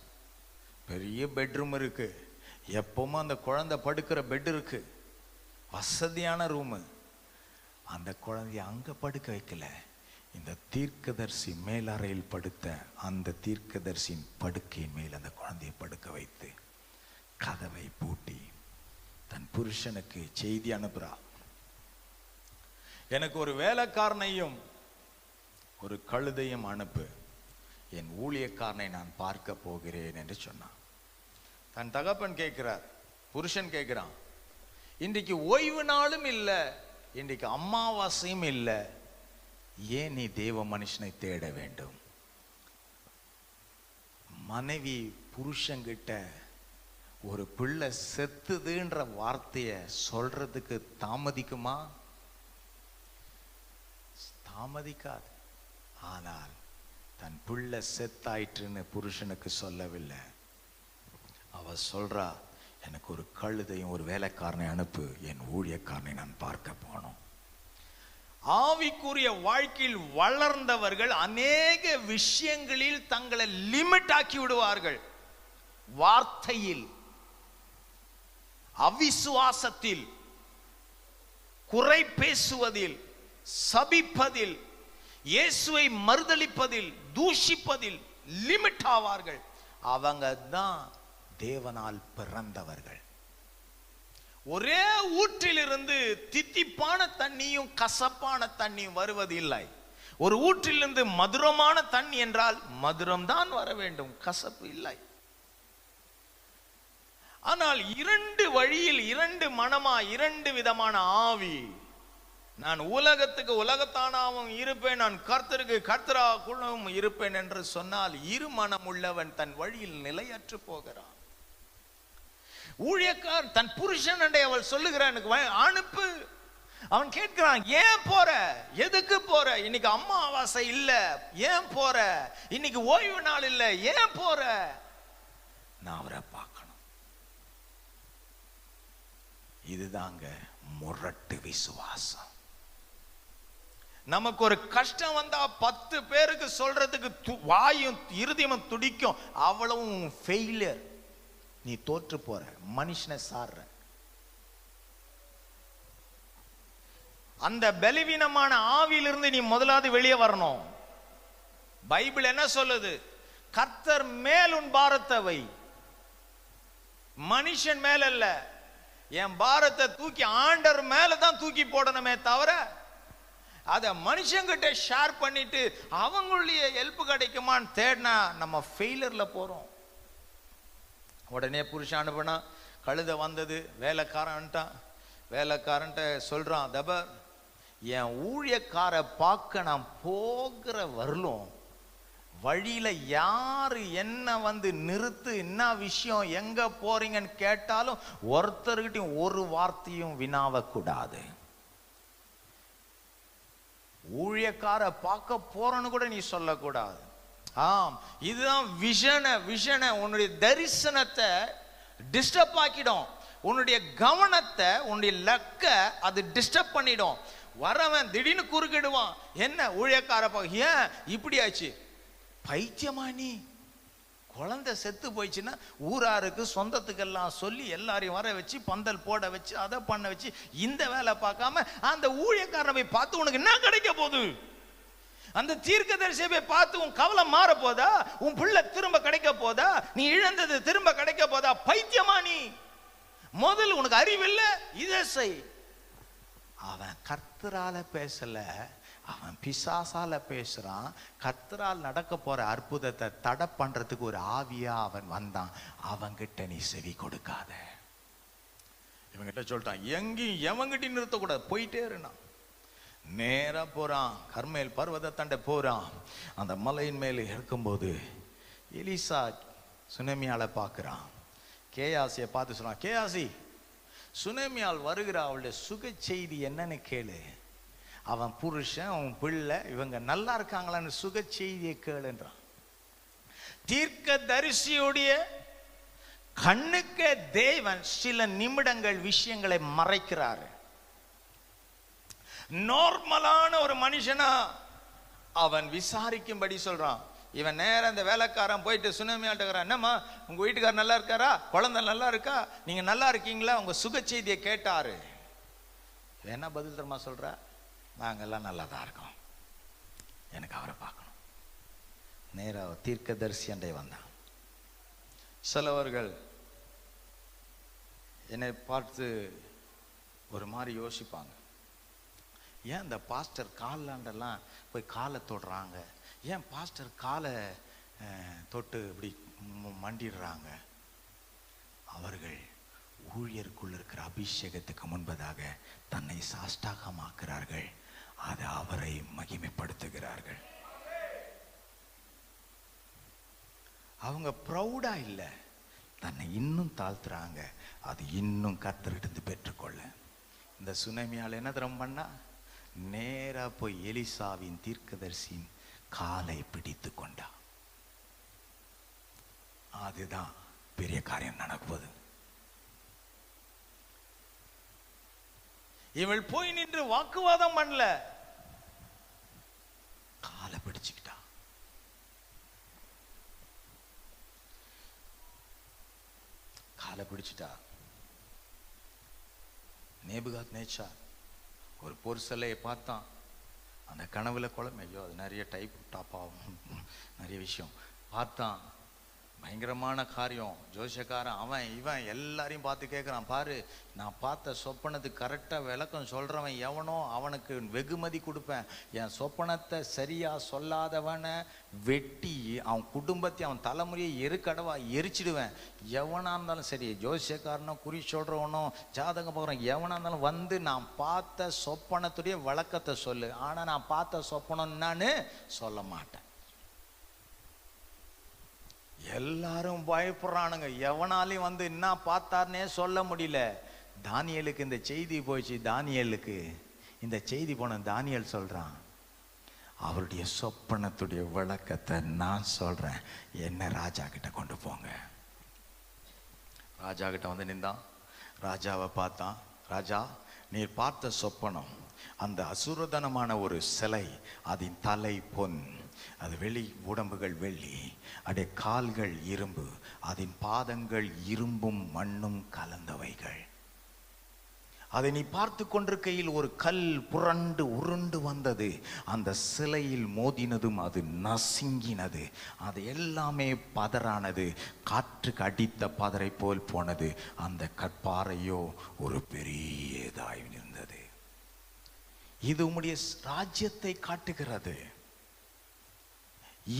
பெரிய பெட்ரூம் இருக்கு, எப்பவுமே அந்த குழந்தை படுக்கிற பெட் இருக்கு, வசதியான ரூமு, அந்த குழந்தைய அங்க படுக்க வைக்கல, இந்த தீர்க்கதரிசி மேலறையில் படுத்த அந்த தீர்க்கதரிசியின் படுக்கையின் மேல் அந்த குழந்தையை படுக்க வைத்து கதவை பூட்டி தன் புருஷனுக்கு செய்தி அனுப்புறா. எனக்கு ஒரு வேலைக்காரனையும் ஒரு கழுதையும் அனுப்பு, என் ஊழியக்காரனை நான் பார்க்க போகிறேன் என்று சொன்னான். தன் தகப்பன் கேட்கிறார், புருஷன் கேட்கிறான், இன்றைக்கு ஓய்வு நாளும் இல்லை, இன்றைக்கு அமாவாசையும் இல்லை, ஏன் நீ தேவ மனுஷனை தேட வேண்டும்? மனைவி புருஷங்கிட்ட ஒரு பிள்ளை செத்துதுன்ற வார்த்தைய சொல்றதுக்கு தாமதிக்குமா? தாமதிக்காது. ஆனால் தன் பிள்ளை செத்தாயிற்றுன்னு புருஷனுக்கு சொல்லவில்லை. அவ சொல்றா, எனக்கு ஒரு கழுதையும் ஒரு வேலைக்காரனை அனுப்பு, என் ஊழியக்காரனை நான் பார்க்க போனோம். ஆவிக்குரிய வாழ்க்கையில் வளர்ந்தவர்கள் அநேக விஷயங்களில் தங்களை லிமிட் ஆக்கி விடுவார்கள். வார்த்தையில், அவிசுவாசத்தில், குறை பேசுவதில், சபிப்பதில், இயேசுவை மறுதலிப்பதில், தூஷிப்பதில் லிமிட் ஆவார்கள். அவங்க தான் தேவனால் பிறந்தவர்கள். ஒரே ஊற்றிலிருந்து தித்திப்பான தண்ணியும் கசப்பான தண்ணியும் வருவது இல்லை. ஒரு ஊற்றிலிருந்து மதுரமான தண்ணி என்றால் மதுரம் தான் வர வேண்டும், கசப்பு இல்லை. ஆனால் இரண்டு வழியில், இரண்டு மனமா, இரண்டு விதமான ஆவி. நான் உலகத்துக்கு உலகத்தானாவும் இருப்பேன், நான் கர்த்தருக்கு கர்த்தராகவும் இருப்பேன் என்று சொன்னால் இரு மனம் உள்ளவன் தன் வழியில் நிலையற்று போகிறான். ஊழியக்கார் தன் புருஷன் அவள் சொல்லுகிறான், எனக்கு அனுப்பு. அவன் கேட்கிறான், ஏன் போற, எதுக்கு போற? இன்னைக்கு அமாவாசை இல்ல, ஏன் போற? இன்னைக்கு ஓய்வு நாள் இல்ல, ஏன் போற? நான் அவரை பார்க்கணும். இதுதாங்க முரட்டு விசுவாசம். நமக்கு ஒரு கஷ்டம் வந்தா 10 பேருக்கு சொல்றதுக்கு வாயும் இருதயமும் துடிக்கும், அவ்வளவும் ஃபெயிலியர். நீ தோற்று போற, மனுஷனை சாடுற. அந்த பலவீனமான ஆவியிலிருந்து நீ முதலாவது வெளியே வரணும். பைபிள் என்ன சொல்லுது? கர்த்தர் மேல் உன் பாரத்தை வை, மனுஷன் மேல அல்ல. என் பாரத்தை தூக்கி ஆண்டவர் மேலதான் தூக்கி போடணுமே தவிர அத மனுஷங்கிட்ட ஷேர் பண்ணிட்டு அவங்களுடைய ஹெல்ப் கிடைக்குமான்னு தேடினா நம்ம ஃபெயிலியர்ல போறோம். உடனே புருஷன் அனுப்புனா, கழுத வந்தது, வேலைக்காரன்ட்டான். வேலைக்காரன்ட்ட சொல்றான், தபர் என் ஊழியக்கார பார்க்க நான் போகிற வரலும் வழியில யாரு என்ன வந்து நிறுத்து, என்ன விஷயம், எங்க போறீங்கன்னு கேட்டாலும் ஒருத்தர்கிட்டையும் ஒரு வார்த்தையும் வினாவக்கூடாது. ஊழியக்கார பார்க்க போறன்னு கூட நீ சொல்லக்கூடாது. ஆம், இதுதான் விஷனை உன்னுடைய தரிசனத்தை டிஸ்டர்ப் ஆக்கிடும். உன்னுடைய கவனத்தை, உன்னுடைய லக்க அது டிஸ்டர்ப் பண்ணிடும். வரவன் திடீர்னு குறுக்கிடுவான், என்ன ஊழியக்கார பார்க்க ஏன் இப்படி ஆச்சு? பைத்தியமா நீ? குழந்தை செத்து போயிடுச்சுன்னா ஊராருக்கு சொந்தத்துக்கெல்லாம் சொல்லி எல்லாரையும் வர வச்சு பந்தல் போட வச்சு அதை பண்ண வச்சு இந்த வேலை பார்க்காம அந்த ஊழியக்காரனை போய் பார்த்து உனக்கு என்ன கிடைக்க போகுது? அந்த தீர்க்கதரிசியை போய் பார்த்து உன் கவலை மாற போதா? உன் பிள்ளை திரும்ப கிடைக்க போதா? நீ இழந்தது திரும்ப கிடைக்க போதா? பைத்தியமா நீ? முதல்ல உனக்கு அறிவில்லை, இதை செய். அவன் கர்த்தரால பேசல, அவன் பிசாசால பேசுறான். கர்த்தரால் நடக்க போற அற்புதத்தை தடை பண்றதுக்கு ஒரு ஆவியா அவன் வந்தான். அவங்கிட்ட நீ செவி கொடுக்காத. இவங்கிட்ட சொல்லிட்டான், எங்கேயும் எவங்கிட்ட நிறுத்தக்கூடாது, போயிட்டே இருந்தான். நேரா போறான், கர்மேல் பர்வத தண்டை போறான். அந்த மலையின் மேல இருக்கும்போது எலிசா சுனமியால பார்க்கிறான். கேயாசியை பார்த்து சொன்னான், கேயாசி, சுனமியால் வருகிற அவளுடைய சுக செய்தி என்னன்னு கேளு. அவன் புருஷன், அவன் பிள்ளை, இவங்க நல்லா இருக்காங்களான்னு சுக செய்தியை கேளுன்றான். தீர்க்க தரிசியுடைய கண்ணுக்கு தேவன் சில நிமிடங்கள் விஷயங்களை மறைக்கிறாரு. நார்மலான ஒரு மனுஷனா அவன் விசாரிக்கும்படி சொல்றான். இவன் நேரம் அந்த வேலைக்காரன் போயிட்டு சுனமியாட்டுக்கிறான், என்னம்மா உங்க வீட்டுக்காரர் நல்லா இருக்காரா, குழந்தை நல்லா இருக்கா, நீங்க நல்லா இருக்கீங்களா, உங்க சுக செய்தியை கேட்டாரு. என்ன பதில் தரமா சொல்ற? நாங்கெல்லாம் நல்லா தான் இருக்கோம், எனக்கு அவரை பார்க்கணும். நேராக தீர்க்கதரிசி அண்டை வந்தான். சிலவர்கள் என்னை பார்த்து ஒரு மாதிரி யோசிப்பாங்க, ஏன் இந்த பாஸ்டர் காலாண்டெல்லாம் போய் காலை தொடுறாங்க, ஏன் பாஸ்டர் காலை தொட்டு இப்படி மண்டிடுறாங்க? அவர்கள் ஊழியருக்குள் இருக்கிற அபிஷேகத்துக்கு முன்பதாக தன்னை சாஷ்டாகமாக்குறார்கள், அது அவரை மகிமைப்படுத்துகிறார்கள். அவங்க ப்ரௌடா இல்லை, தன்னை இன்னும் தாழ்த்துறாங்க, அது இன்னும் கர்த்தர்கிட்ட பெற்றுக்கொள்ள. இந்த சுனாமியால் என்ன தரம் பண்ணா, நேரா போய் எலிசாவின் தீர்க்கதரிசியின் காலை பிடித்து கொண்டா. அதுதான் பெரிய காரியம் நடக்குவது. இவள் போய் நின்று வாக்குவாதம் பண்ணல, காலை பிடிச்சுக்கிட்டா. காலை பிடிச்சிட்டா. நேபுகாத் நேச்சார் ஒரு பொருசலையை பார்த்தான். அந்த கனவுல குழம்பு, ஐயோ அது நிறைய டைப் டாப்பாகும், நிறைய விஷயம் பார்த்தான். பயங்கரமான காரியம். ஜோசியக்காரன் அவன் இவன் எல்லாரையும் பார்த்து கேட்குறான், பாரு நான் பார்த்த சொப்பனத்துக்கு கரெக்டாக விளக்கம் சொல்கிறவன் எவனோ அவனுக்கு வெகுமதி கொடுப்பேன், என் சொப்பனத்தை சரியாக சொல்லாதவனை வெட்டி அவன் குடும்பத்தை அவன் தலைமுறையை எருக்கடவா எரிச்சிடுவேன். எவனாக இருந்தாலும் சரி, ஜோசியக்காரனோ குறி சொல்கிறவனோ ஜாதகம் போகிறோம் எவனாக இருந்தாலும் வந்து நான் பார்த்த சொப்பனத்துடைய விளக்கத்தை சொல்லு, ஆனால் நான் பார்த்த சொப்பனம் என்னான்னு சொல்ல மாட்டேன். எல்லாரும் பயப்படுறானுங்க, எவனாலையும் வந்து என்ன பார்த்தாருன்னே சொல்ல முடியல. தானியேலுக்கு இந்த செய்தி போயிடுச்சு. தானியேலுக்கு இந்த செய்தி போன தானியேல் சொல்றான், அவருடைய சொப்பனத்துடைய விளக்கத்தை நான் சொல்றேன், என்ன ராஜா கிட்ட கொண்டு போங்க. ராஜா கிட்ட வந்து நின்றான். ராஜாவை பார்த்தான். ராஜா, நீர் பார்த்த சொப்பனம் அந்த அசுரதனமான ஒரு சிலை, அதன் தலை பொன், அது வெளி உடம்புகள் வெள்ளி, அடைய கால்கள் இரும்பு, அதன் பாதங்கள் இரும்பும் மண்ணும் கலந்தவைகள். அதை நீ பார்த்து கொண்டிருக்கையில் ஒரு கல் புரண்டு உருண்டு வந்தது, அந்த சிலையில் மோதினதும் அது நசுங்கினது, அது எல்லாமே பதறானது, காற்றுக்கு அடித்த பதரை போல் போனது. அந்த கற்பாறையோ ஒரு பெரியதாய் இருந்தது. இது உம்முடைய ராஜ்யத்தை காட்டுகிறது.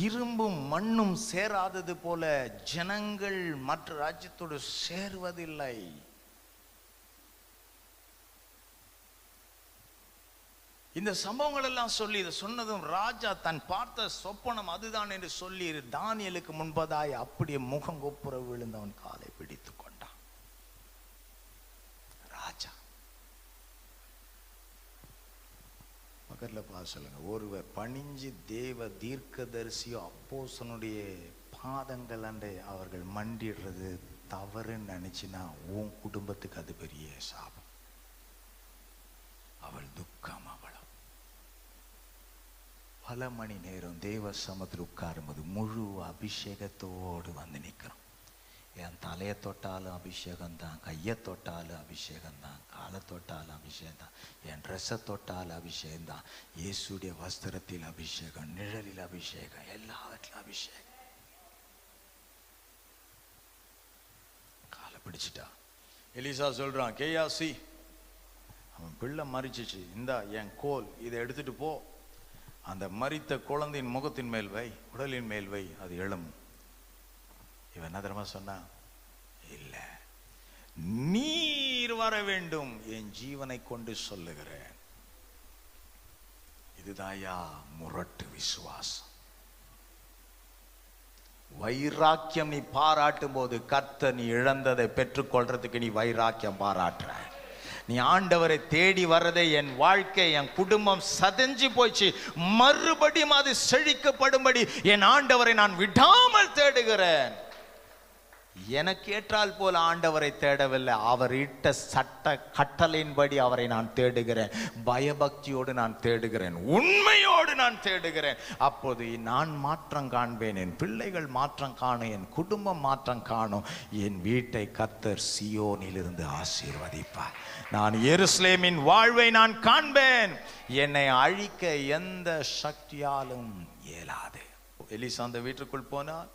இரும்பும் மண்ணும் சேராதது போல ஜனங்கள் மற்ற ராஜ்யத்தோடு சேருவதில்லை. இந்த சம்பவங்கள் எல்லாம் சொல்லி இதை சொன்னதும் ராஜா தன் பார்த்த சொப்பனம் அதுதான் என்று சொல்லி தானியேலுக்கு முன்பதாய் அப்படியே முகங்கொப்புற விழுந்தவன் காலை பிடித்து கொண்டான். ராஜா பக்கத்தில் பார்த்து சொல்லுங்க, ஒருவர் பணிஞ்சு தேவ தீர்க்கதரிசியோ அப்போஸ்தலனுடைய பாதங்கள் அண்டை அவர்கள் மண்டிடுறது தவறுன்னு நினைச்சினா உன் குடும்பத்துக்கு அது பெரிய சாபம். அவள் துக்கம். அவளும் பல மணி நேரம் தேவ சமத்தில் உட்காரும்போது முழு அபிஷேகத்தோடு வந்து நிற்கிறோம். என் தலையை தொட்டாலும் அபிஷேகம்தான், கையை தொட்டாலும் அபிஷேகம்தான், காலை தொட்டாலும் அபிஷேகம்தான், என் ட்ரெஸ்ஸை தொட்டாலும் அபிஷேகம்தான், இயேசுடைய வஸ்திரத்தில் அபிஷேகம், நிழலில் அபிஷேகம், எல்லாவற்றிலும் அபிஷேகம். காலை பிடிச்சிட்டா. எலிசா சொல்றான், கேயாசி அவன் பிள்ளை மறிச்சிச்சு, இந்தா என் கோல், இதை எடுத்துட்டு போ, அந்த மரித்த குழந்தையின் முகத்தின் மேல் வை, உடலின் மேல் வை, அது எழும்பும். இவன் என்ன தெரியுமா சொன்னா, இல்ல நீர் வர வேண்டும், என் ஜீவனை கொண்டு சொல்லுகிறேன். இதுதாயா முரட்டு விசுவாசம். வைராக்கியம் நீ பாராட்டும் போது கர்த்தர் நீ இழந்ததை பெற்றுக்கொள்றதுக்கு நீ வைராக்கியம் பாராட்டுற. நீ ஆண்டவரை தேடி வர்றதே, என் வாழ்க்கை என் குடும்பம் சதஞ்சு போச்சு, மறுபடியும் அது செழிக்கப்படும்படி என் ஆண்டவரை நான் விடாமல் தேடுகிறேன். எனக்கு ஏற்றால் போல் ஆண்டவரை தேடவில்லை, அவர் இட்ட சட்ட கட்டளையின்படி அவரை நான் தேடுகிறேன். பயபக்தியோடு நான் தேடுகிறேன், உண்மையோடு நான் தேடுகிறேன். அப்போது நான் மாற்றம் காண்பேன், என் பிள்ளைகள் மாற்றம் காணும், என் குடும்பம் மாற்றம் காணும். என் வீட்டை கர்த்தர் சீயோனிலிருந்து ஆசீர்வதிப்பார். நான் எருசலேமின் வாழ்வை நான் காண்பேன். என்னை அழிக்க எந்த சக்தியாலும் இயலாது. எலிசா அந்த வீட்டுக்குள் போனான்.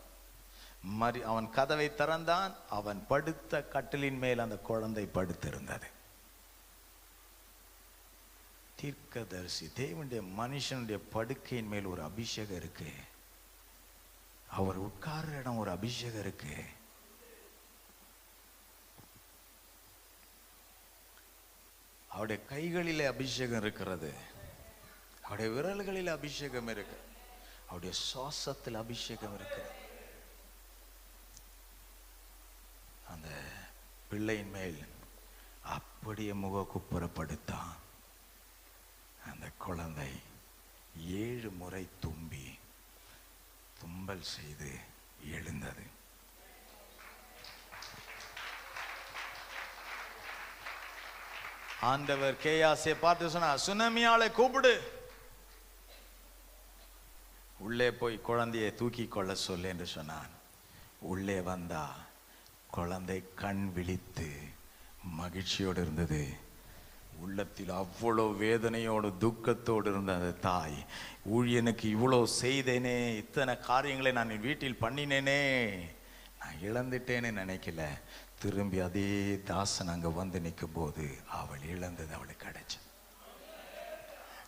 அவன் கதவை திறந்தான். அவன் படுத்த கட்டிலின் மேல் அந்த குழந்தை படுத்திருந்தது. தீர்க்கதரிசி தேவனுடைய மனுஷனுடைய படுக்கையின் மேல் ஒரு அபிஷேகம் இருக்கு. அவர் உட்கார்ற இடம் ஒரு அபிஷேகம் இருக்கு. அவருடைய கைகளிலே அபிஷேகம் இருக்கிறது, அவருடைய விரல்களில் அபிஷேகம் இருக்கு, அவருடைய சுவாசத்தில் அபிஷேகம் இருக்கு. அந்த பிள்ளையின் மேல் அப்படியே முகக்குப்புறப்படுத்தான். அந்த குழந்தை 7 முறை தும்பல் செய்து எழுந்தது. ஆண்டவர் கேயாசை பார்த்து சொன்னார், சுனமியாளை கூப்பிடு, உள்ளே போய் குழந்தையை தூக்கி கொள்ள சொல்லு என்று சொன்னான். உள்ளே வந்தா குழந்தை கண் விழித்து மகிழ்ச்சியோடு இருந்தது. உள்ளத்தில் அவ்வளோ வேதனையோடு துக்கத்தோடு இருந்த அந்த தாய், ஊழியனுக்கு இவ்வளோ செய்தேனே, இத்தனை காரியங்களை நான் வீட்டில் பண்ணினேனே, நான் இழந்துட்டேன்னு நினைக்கல. திரும்பி அதே தாசன் அங்கே வந்து நிற்கும் போது அவள் இழந்தது அவளுக்கு கிடைச்சது.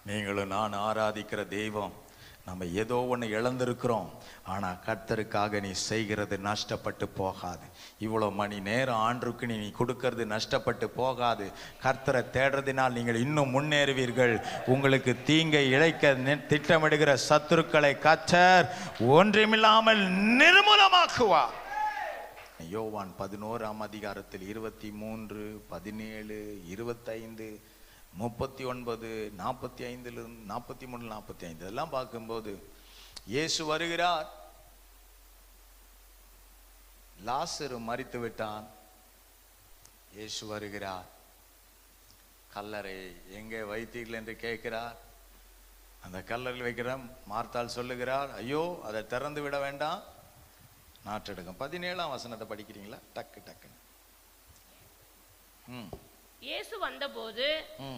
நீங்களும் நான் ஆராதிக்கிற தெய்வம், நம்ம ஏதோ ஒன்று இழந்திருக்கிறோம், ஆனால் கர்த்தருக்காக நீ செய்கிறது நஷ்டப்பட்டு போகாது. இவ்வளோ மணி நேரம் ஆண்டுக்கு நீ கொடுக்கறது நஷ்டப்பட்டு போகாது. கர்த்தரை தேடுறதினால் நீங்கள் இன்னும் முன்னேறுவீர்கள். உங்களுக்கு தீங்கை இழைக்க திட்டமிடுகிற சத்துருக்களை கர்த்தர் ஒன்றுமில்லாமல் நிர்மூலமாக்குவார். யோவான் 11ஆம் அதிகாரத்தில் 23, 17, 25, 39, 45 43, 45 இதெல்லாம் பார்க்கும்போது இயேசு வருகிறார். லாசரு மரித்து விட்டான். இயேசு வருகிறார். கல்லறை எங்கே வைத்தீர்கள் என்று கேட்கிறார். அந்த கல்லறையில் வைக்கிற மார்த்தாள் சொல்லுகிறார், ஐயோ அதை திறந்து விட வேண்டாம், நாற்றெடுக்கும். 17ஆம் வசனத்தை படிக்கிறீங்களா? டக்கு டக்குன்னு. இயேசு வந்தபோது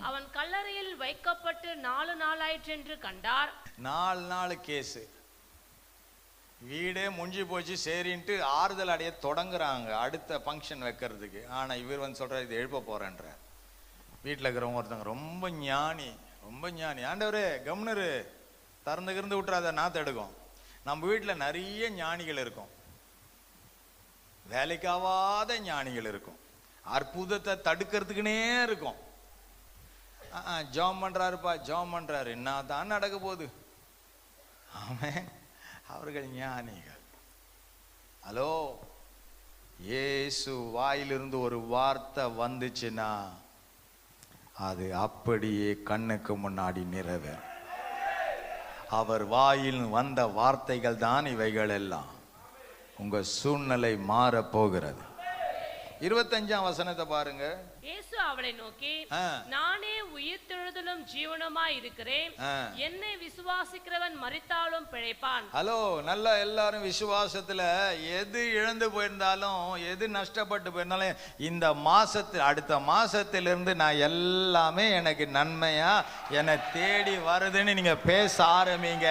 அவன் கல்லறையில் வைக்கப்பட்டு 4 நாளாயிற்று என்று கண்டார். 4 நாள் கேஸு, வீடே முடிஞ்சு போச்சு, சரின்ட்டு ஆறுதல் அடைய தொடங்குறாங்க அடுத்த ஃபங்க்ஷன் வைக்கிறதுக்கு. ஆனா இவர் வந்து சொல்றாரு, இது எழுப்ப போறேன்ற. வீட்டில் இருக்கிறவங்க ஒருத்தவங்க ரொம்ப ஞானி, ஆண்டவரே கம்னரு திறந்து விட்டுறாத, நாத்து எடுக்கும். நம்ம வீட்டில் நிறைய ஞானிகள் இருக்கும், வேலைக்காவாத ஞானிகள் இருக்கும், அற்புதத்தை தடுக்கிறதுக்குனே இருக்கும். ஜெபம் பண்றாருப்பா, ஜெபம் பண்றாரு, என்ன தான் நடக்க போகுது? ஆமென். அவர்கள் ஞானிகள். ஹலோ, இயேசு வாயிலிருந்து ஒரு வார்த்தை வந்துச்சுன்னா அது அப்படியே கண்ணுக்கு முன்னாடி நிறைவேறும். அவர் வாயில் வந்த வார்த்தைகள் தான் இவைகள் எல்லாம். உங்க சூழ்நிலை மாற போகிறது. 25ஆம் வசனத்தை பாருங்க. இயேசு அவளை நோக்கி, நானே உயிர்த்தெழுதலும் ஜீவனுமாய் இருக்கிறேன், என்னை விசுவாசிக்கிறவன் மரித்தாலும் பிழைப்பான். ஹலோ, நல்லா எல்லாரும் விசுவாசத்துல எது இழந்து போயிருந்தாலும், எது நஷ்டப்பட்டு போயிருந்தாலும், இந்த மாசத்து அடுத்த மாசத்திலிருந்து நான் எல்லாமே எனக்கு நன்மையா என்னை தேடி வருதுன்னு நீங்க பேச ஆரம்பிங்க.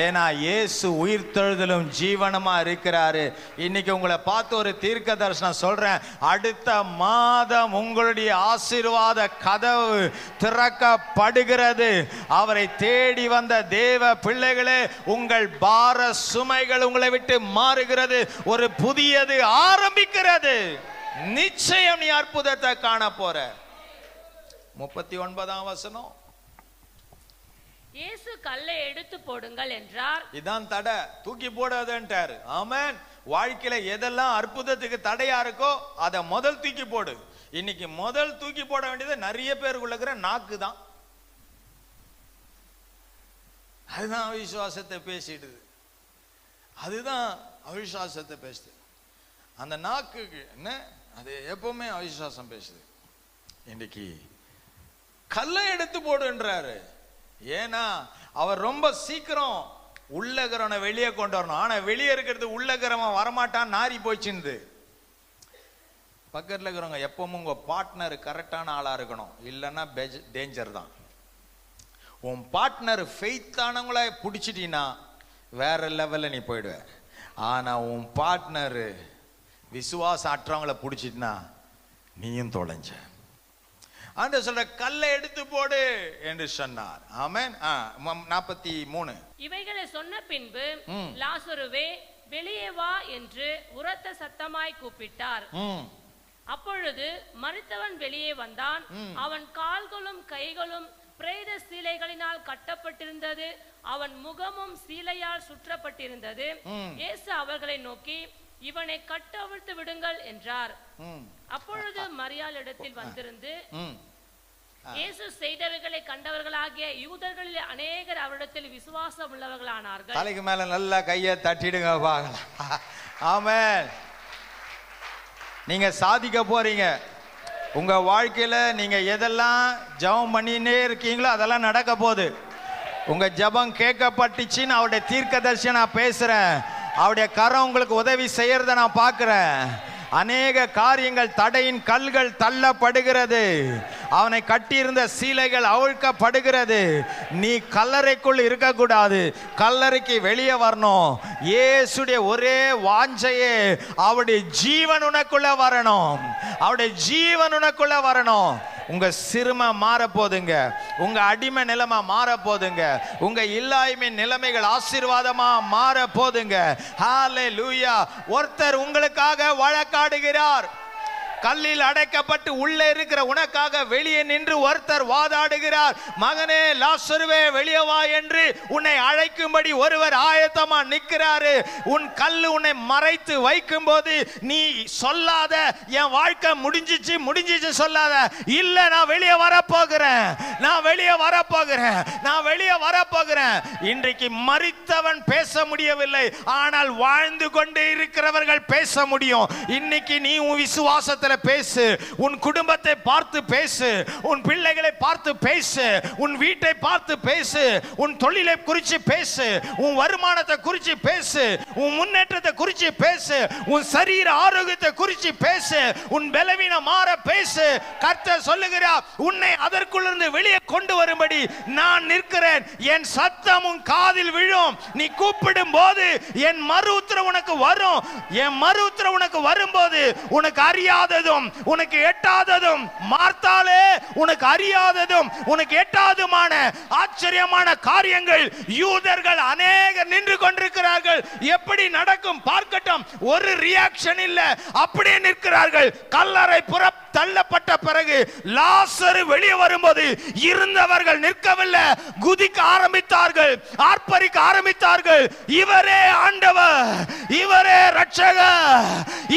ஏன்னா இயேசு உயிர்த்தெழுதலும் ஜீவனுமா இருக்கிறாரு. இன்னைக்கு உங்களை பார்த்து ஒரு தீர்க்க தரிசனம் சொல்றேன். அடுத்த மாதம் உங்களுடைய ஆசீர்வாத கதவு திறக்கப்படுகிறது. அவரை தேடி வந்த தேவ பிள்ளைகளே, உங்கள் பார சுமைகள் உங்களை விட்டு மாறுகிறது. ஒரு புதியது ஆரம்பிக்கிறது. நிச்சயம் நீ அற்புதத்தை காண போற. 39ஆம் வசனம். இயேசு கல்லை எடுத்து போடுங்கள் என்றார். இதான் தடை, தூக்கி போடாதேன்றாரு. ஆமென். வாழ்க்கையில எதெல்லாம் அற்புதத்துக்கு தடையா இருக்கோ அதை முதல் தூக்கி போடு. இன்னைக்கு முதல் தூக்கி போட வேண்டியது நிறைய பேருக்குள்ள இருக்கிற நாக்கு தான். அதுதான் அவிசுவாசத்தை பேசிடுது. அதுதான் அவிசுவாசத்தை பேசுது. அந்த நாக்குக்கு என்ன, அது எப்பவுமே அவிசுவாசம் பேசுது. இன்னைக்கு கல்லை எடுத்து போடுன்றாரு. ஏன்னா அவர் ரொம்ப சீக்கிரம் உள்ளகரவனை வெளியே கொண்டு வரணும். ஆனா வெளியே இருக்கிறது உள்ளகரவன் வரமாட்டான், நாரி போச்சுன்னு. பக்கத்தில் இருக்கிறவங்க எப்பவும் உங்க பார்ட்னர் கரெக்டான ஆளா இருக்கணும், இல்லைன்னா டேஞ்சர் தான். உன் பார்ட்னர் ஃபெய்த்தானவங்கள பிடிச்சிட்டீங்கன்னா வேற லெவல்ல நீ போயிடுவ. ஆனா உன் பார்ட்னர் விசுவாசம் அற்றவங்களை பிடிச்சிட்டுனா நீயும் தொலைஞ்ச. ஆண்டவர் சொல்ற கல்லை எடுத்து போடு என்று சொன்னார். ஆமென். 43. இவைகளை சொன்ன பின்பு லாசருவே வெளியே வா என்று உரத்த சத்தமாய் கூப்பிட்டார். அப்பொழுது மரித்தவன் வெளியே வந்தான். அவன் கால்களும் கைகளும் பிரேத சீலைகளினால் கட்டப்பட்டிருந்தது, அவன் முகமும் சீலையால் சுற்றப்பட்டிருந்தது. இயேசு அவர்களை நோக்கி இவனை கட்டவிழ்த்து விடுங்கள் என்றார். அப்பொழுது மரியாள் இடத்தில் வந்திருந்து இயேசு செய்தவைகளை கண்டவர்களாகிய யூதர்களில் அநேகர் அவரிடத்தில் விசுவாசம் உள்ளவர்களானார்கள். தலைக்கு மேல நல்லா கையை தட்டிடுங்க பார்க்கலாம். ஆமென். நீங்க சாதிக்க போறீங்க. உங்க வாழ்க்கையில நீங்க எதெல்லாம் ஜெபம் பண்ணினே இருக்கீங்களோ அதெல்லாம் நடக்க போகுது. உங்க ஜெபம் கேட்கப்பட்டுச்சுன்னு அவருடைய தீர்க்கதரிசியை நான் பேசுறேன். அவருடைய கரம் உங்களுக்கு உதவி செய்யறத நான் பார்க்கிறேன். அநேக காரியங்கள், தடையின் கல்கள் தள்ளப்படுகிறது. அவனை கட்டியிருந்த சீலைகள் அவிழ்க்கப்படுகிறது. நீ கல்லறைக்குள் இருக்கக்கூடாது, கல்லறைக்கு வெளியே வரணும். இயேசுடைய ஒரே வாஞ்சையே அவருடைய ஜீவன் உனக்குள்ள வரணும், அவருடைய ஜீவன் உனக்குள்ள வரணும். உங்க சிறுமை மாற போதுங்க, உங்க அடிமை நிலைமை மாற போதுங்க, உங்க இல்லாய்மை நிலைமைகள் ஆசீர்வாதமா மாற போதுங்க. ஹல்லேலூயா. ஒருத்தர் உங்களுக்காக வழக்காடுகிறார். கல்லில் அடைக்கப்பட்டு உள்ளே இருக்கிற உனக்காக வெளியே நின்று ஒருத்தர் வாதாடுகிறார். மகனே லாசருவே வெளியே வா என்று உன்னை அழைக்கும்படி ஒருவர் ஆயத்தமா நிற்கிறாரு. உன் கல்லு உன்னை மறைத்து வைக்கும் போது நீ சொல்லாத என் வாழ்க்கை முடிஞ்சிச்சு முடிஞ்சிச்சு சொல்லாத. இல்ல, நான் வெளியே வரப்போகிறேன், நான் வெளியே வரப்போகிறேன், நான் வெளியே வரப்போகிறேன். இன்றைக்கு மரித்தவன் பேச முடியவில்லை, ஆனால் வாழ்ந்து கொண்டே இருக்கிறவர்கள் பேச முடியும். இன்னைக்கு நீ உன் விசுவாசத்தில் பேசு, உன் குடும்பத்தை பார்த்து பேசு, உன் பிள்ளைகளை பார்த்து பேசு, உன் வீட்டை பார்த்து பேசு, உன் தொழிலை குறித்து பேசு, உன் வருமானத்தை குறித்து பேசு, உன் முன்னேற்றத்தை குறித்து பேசு, உன் சரீர ஆரோக்கியத்தை குறித்து பேசு, உன் பலவீனம் மாற பேசு. கர்த்தர் சொல்லுகிறார், உன்னை அதற்குள்ளிருந்து வெளியே கொண்டு வரும்படி நான் நிற்கிறேன். என் சத்தம் உன் காதில் விழும். நீ கூப்பிடும் போது என் மறு உத்தரவு உனக்கு வரும். என் மறு உத்தரவு உனக்கு வரும்போது உனக்கு அறியாத உனக்கு எட்டாததும், மார்த்தாலே உனக்கு அறியாததும் உனக்கு எட்டாததுமான ஆச்சரியமான காரியங்கள் யூதர்கள் அநேகர் நின்று கொண்டிருக்கிறார்கள். எப்படி நடக்கும் பார்க்கட்டும். ஒரு ரியாக்ஷன் இல்ல, அப்படியே நிற்கிறார்கள். கல்லறை புற தள்ளப்பட்ட பிறகு லாசரு வெளியே வரும்போது இருந்தவர்கள் நிற்கவில்லை, குதிக்க ஆரம்பித்தார்கள், ஆர்ப்பரிக்க ஆரம்பித்தார்கள். இவரே ஆண்டவர், இவரே ரட்சகர்,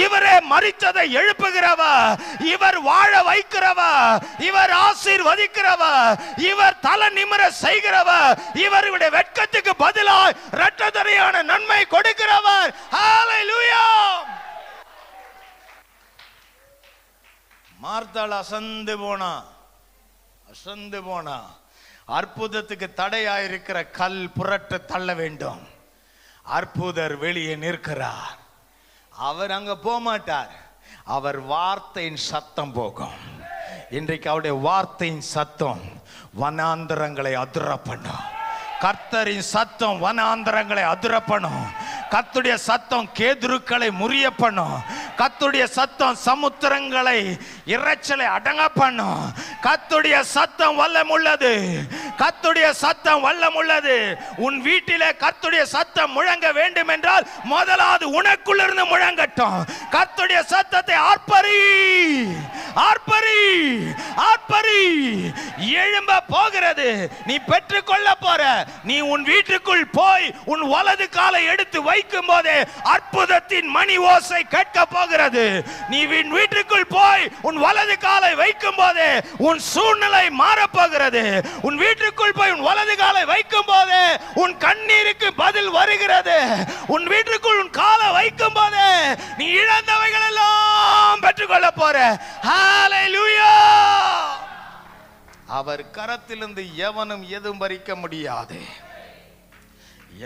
இவரே மரித்ததை எழுப்புகிறவர், இவர் வாழ வைக்கிறவர், இவர் ஆசீர்வதிக்கிறவர், இவர் தலை நிமிர செய்கிறவர், இவருடைய வெட்கத்துக்கு பதிலாக இரட்டத்தரையான நன்மை கொடுக்கிறவர். ஹல்லேலூயா. மார்த்தாள் அசந்து போனா, அசந்து போனா. அற்புதத்துக்கு தடையாயிருக்கிற கல் புரட்ட தள்ள வேண்டும். அற்புதர் வெளியே நிற்கிறார். அவர் அங்க போக மாட்டார், அவர் வார்த்தையின் சத்தம் போகும். இன்றைக்கு அவருடைய வார்த்தையின் சத்தம் வனாந்தரங்களை அதிர பண்ணும். கர்த்தரின் சத்தம் வனாந்தரங்களை அதிர பண்ணும். கர்த்தருடைய சத்தம் கேதுருக்களை முறிய பண்ணும். கர்த்தருடைய சத்தம் சமுத்திரங்களை இரைச்சலை அடங்க பண்ணும். கர்த்தருடைய சத்தம் வல்லம் உள்ளது, கர்த்தருடைய சத்தம் வல்லம் உள்ளது. உன் வீட்டிலே கர்த்தருடைய சத்தம் முழங்க வேண்டும் என்றால் முதலாவது உனக்குள்ளிருந்து முழங்கட்டும். கர்த்தருடைய சத்தத்தை ஆர்ப்பரி, ஆர்ப்பரி, ஆர்ப்பரி. எழும்ப போகிறது, நீ பெற்றுக்கொள்ள போற. நீ உன் வீட்டுக்குள் போய் உன் வலது காலை எடுத்து வைக்கும் போதே அற்புதத்தின் மணி ஓசை கேட்க போகிறது. நீ வீட்டுக்குள் போய் உன் வலது காலை வைக்கும் போதே உன் சூழ்நிலை மாற போகிறது. உன் வீட்டுக்குள் போய் உன் வலது காலை வைக்கும் போதே உன் கண்ணீருக்கு பதில் வருகிறது. உன் வீட்டுக்குள் உன் காலை வைக்கும் போது நீ இழந்தவைகள் எல்லாம் பெற்றுக்கொள்ள போற. ஹalleluya. அவர் கரத்திலிருந்து எவனும் எதுவும் பறிக்க முடியாது.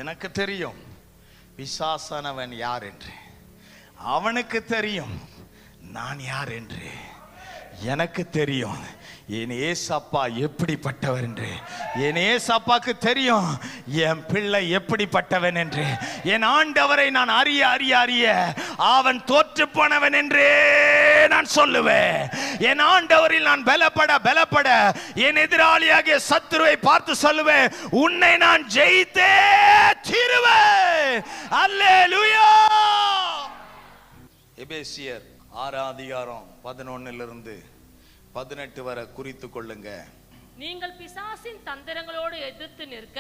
எனக்கு தெரியும் பிசாசானவன் யார் என்று, அவனுக்கு தெரியும் நான் யார் என்று. எனக்கு தெரியும் என் ஏசப்பா எப்படிப்பட்டவர் என்று. என் ஏசப்பாக்கு தெரியும் என் பிள்ளை எப்படிப்பட்டவன் என்று. என் ஆண்டவரை நான் அறிய அறிய அறிய அவன் தோற்று போனவன் என்றே நான் சொல்லுவேன். என் ஆண்டவரில் நான் பலப்பட பலப்பட என் எதிராளியாகிய சத்துருவை பார்த்து சொல்லுவேன், உன்னை நான் ஜெயித்தே தீருவேன். அல்லேலூயா. எபேசியர் 6:11-18 வரை குறித்து கொள்ளுங்க. நீங்கள் பிசாசின் தந்திரங்களோடு எதிர்த்து நிற்க,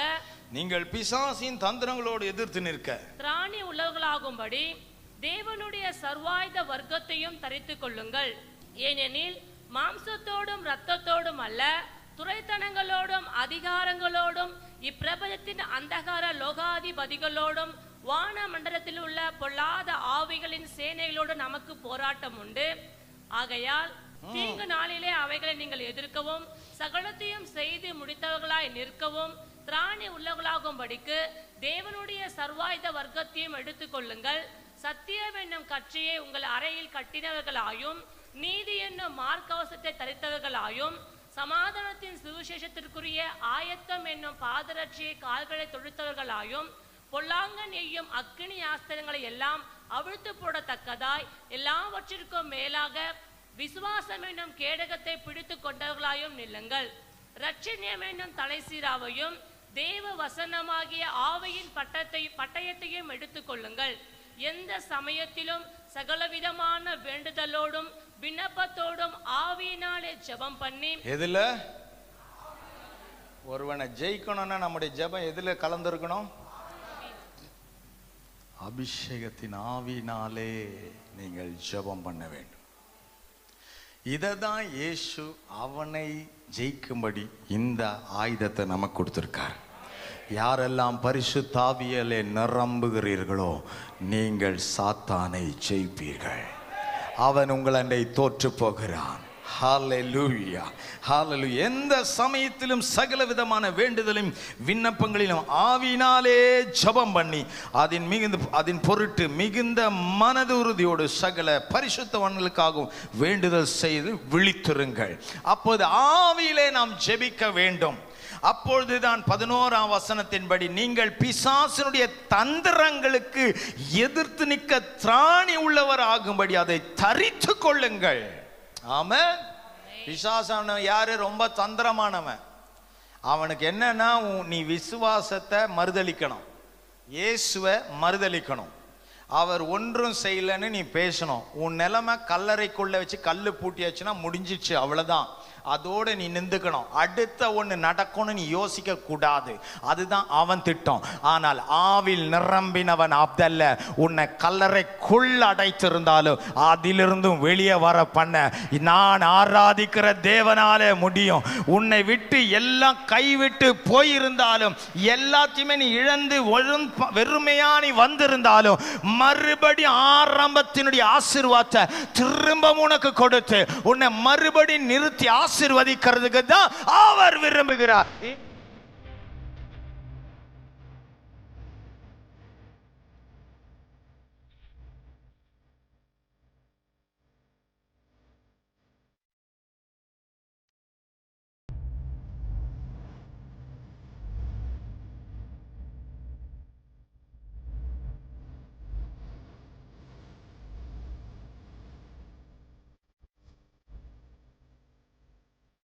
நீங்கள் பிசாசின் தந்திரங்களோடு எதிர்த்து நிற்க திராணி உள்ளவர்களாகும்படி தேவனுடைய சர்வாயுத வர்க்கத்தையும் தரித்துக் கொள்ளுங்கள். ஏனெனில் மாம்சத்தோடும் இரத்தத்தோடும் அல்ல, துரைத்தனங்களோடும் அதிகாரங்களோடும் இப்பிரபஞ்சத்தின் அந்தகார லோகாதிபதிகளோடும் வான மண்டலத்தில் உள்ள பொல்லாத ஆவிகளின் சேனைகளோடு நமக்கு போராட்டம் உண்டு. ஆகையால் தீங்கு நாளிலே அவைகளை நீங்கள் எதிர்க்கவும் சகலத்தையும் செய்து முடித்தவர்களாய் நிற்கவும் திராணி உள்ளவர்களாகும்படிக்கு தேவனுடைய சர்வாயுத வர்க்கத்தையும் எடுத்துக் கொள்ளுங்கள். சத்தியம் என்னும் கட்சியை உங்கள் அறையில் கட்டினவர்களாயும் நீதி என்னும் மார்க்கவசத்தை தரித்தவர்களாயும் சமாதானத்தின் சுவிசேஷத்திற்குரிய ஆயத்தம் என்னும் பாதரட்சியை கால்களை தொடுத்தவர்களாயும் பொல்லாங்கன் எய்யும் அக்கினி ஆஸ்திரங்களை எல்லாம் அவிழ்த்து போடத்தக்கதாய் எல்லாவற்றிற்கும் மேலாக விசுவாசம் என்னும் கேடகத்தை பிடித்து கொண்டவர்களாயும் நில்லுங்கள். இரட்சணியம் என்னும் தலைசீராவையும் தேவ வசனமாகிய ஆவியின் பட்டயத்தையும் எடுத்துக் கொள்ளுங்கள். எந்த சமயத்திலும் சகலவிதமான வேண்டுதலோடும் விண்ணப்பத்தோடும் ஆவியினாலே ஜெபம் பண்ணி. எதுல ஒருவனை ஜெயிக்கணும்னா நம்முடைய ஜெபம் எதுல கலந்திருக்கணும்? அபிஷேகத்தின் ஆவியினாலே நீங்கள் ஜெபம் பண்ண வேண்டும். இததான் இயேசு அவனை ஜெயிக்கும்படி இந்த ஆயுதத்தை நமக்கு கொடுத்திருக்கார். யாரெல்லாம் பரிசுத்த ஆவியாலே நிரம்புகிறீர்களோ நீங்கள் சாத்தானை ஜெயிப்பீர்கள். அவன் உங்களை தோற்று போகிறான். ஹல்லேலூயா, ஹல்லேலூயா. எந்த சமயத்திலும் சகல விதமான வேண்டுதலும் விண்ணப்பங்களிலும் ஆவியினாலே ஜெபம் பண்ணி அதன் பொருட்டு மிகுந்த மனது உறுதியோடு சகல பரிசுத்தவான்களுக்காகவும் வேண்டுதல் செய்து விழித்திருங்கள். அப்போது ஆவியிலே நாம் ஜெபிக்க வேண்டும். அப்பொழுதுதான் 11ஆம் வசனத்தின்படி நீங்கள் பிசாசினுடைய தந்திரங்களுக்கு எதிர்த்து நிற்க திராணி உள்ளவர் ஆகும்படி அதை தரித்து கொள்ளுங்கள். ஆமென். பிசாசானவன் யாரு? ரொம்ப தந்திரமானவன். அவனுக்கு என்னன்னா, நீ விசுவாசத்தை மறுதலிக்கணும், இயேசுவை மறுதலிக்கணும். அவர் ஒன்றும் செய்யலன்னு நீ பேசணும். உன் நிலைமை கல்லறைக்குள்ள வச்சு கல்லு பூட்டியாச்சுன்னா முடிஞ்சிச்சு, அவ்வளவுதான். அதோடு நீ நிந்துக்கணும். அடுத்த ஒன்று நடக்கணும்னு நீ யோசிக்க கூடாது. அதுதான் அவன் திட்டம். ஆனால் ஆவில் நிரம்பினவன் அப்பதல்ல. உன்னை கல்லறைக்குள் அடைத்திருந்தாலும் அதிலிருந்தும் வெளியே வர பண்ண நான் ஆராதிக்கிற தேவனாலே முடியும். உன்னை விட்டு எல்லாம் கைவிட்டு போயிருந்தாலும், எல்லாத்தையுமே நீ இழந்து வெறுமையா நீ வந்திருந்தாலும், மறுபடி ஆரம்பத்தினுடைய ஆசீர்வாதத்தை திரும்ப உனக்கு கொடுத்து உன்னை மறுபடி நிறுத்தி ஆசீர்வதிக்கிறதுக்கு தான் அவர் விரும்புகிறார்.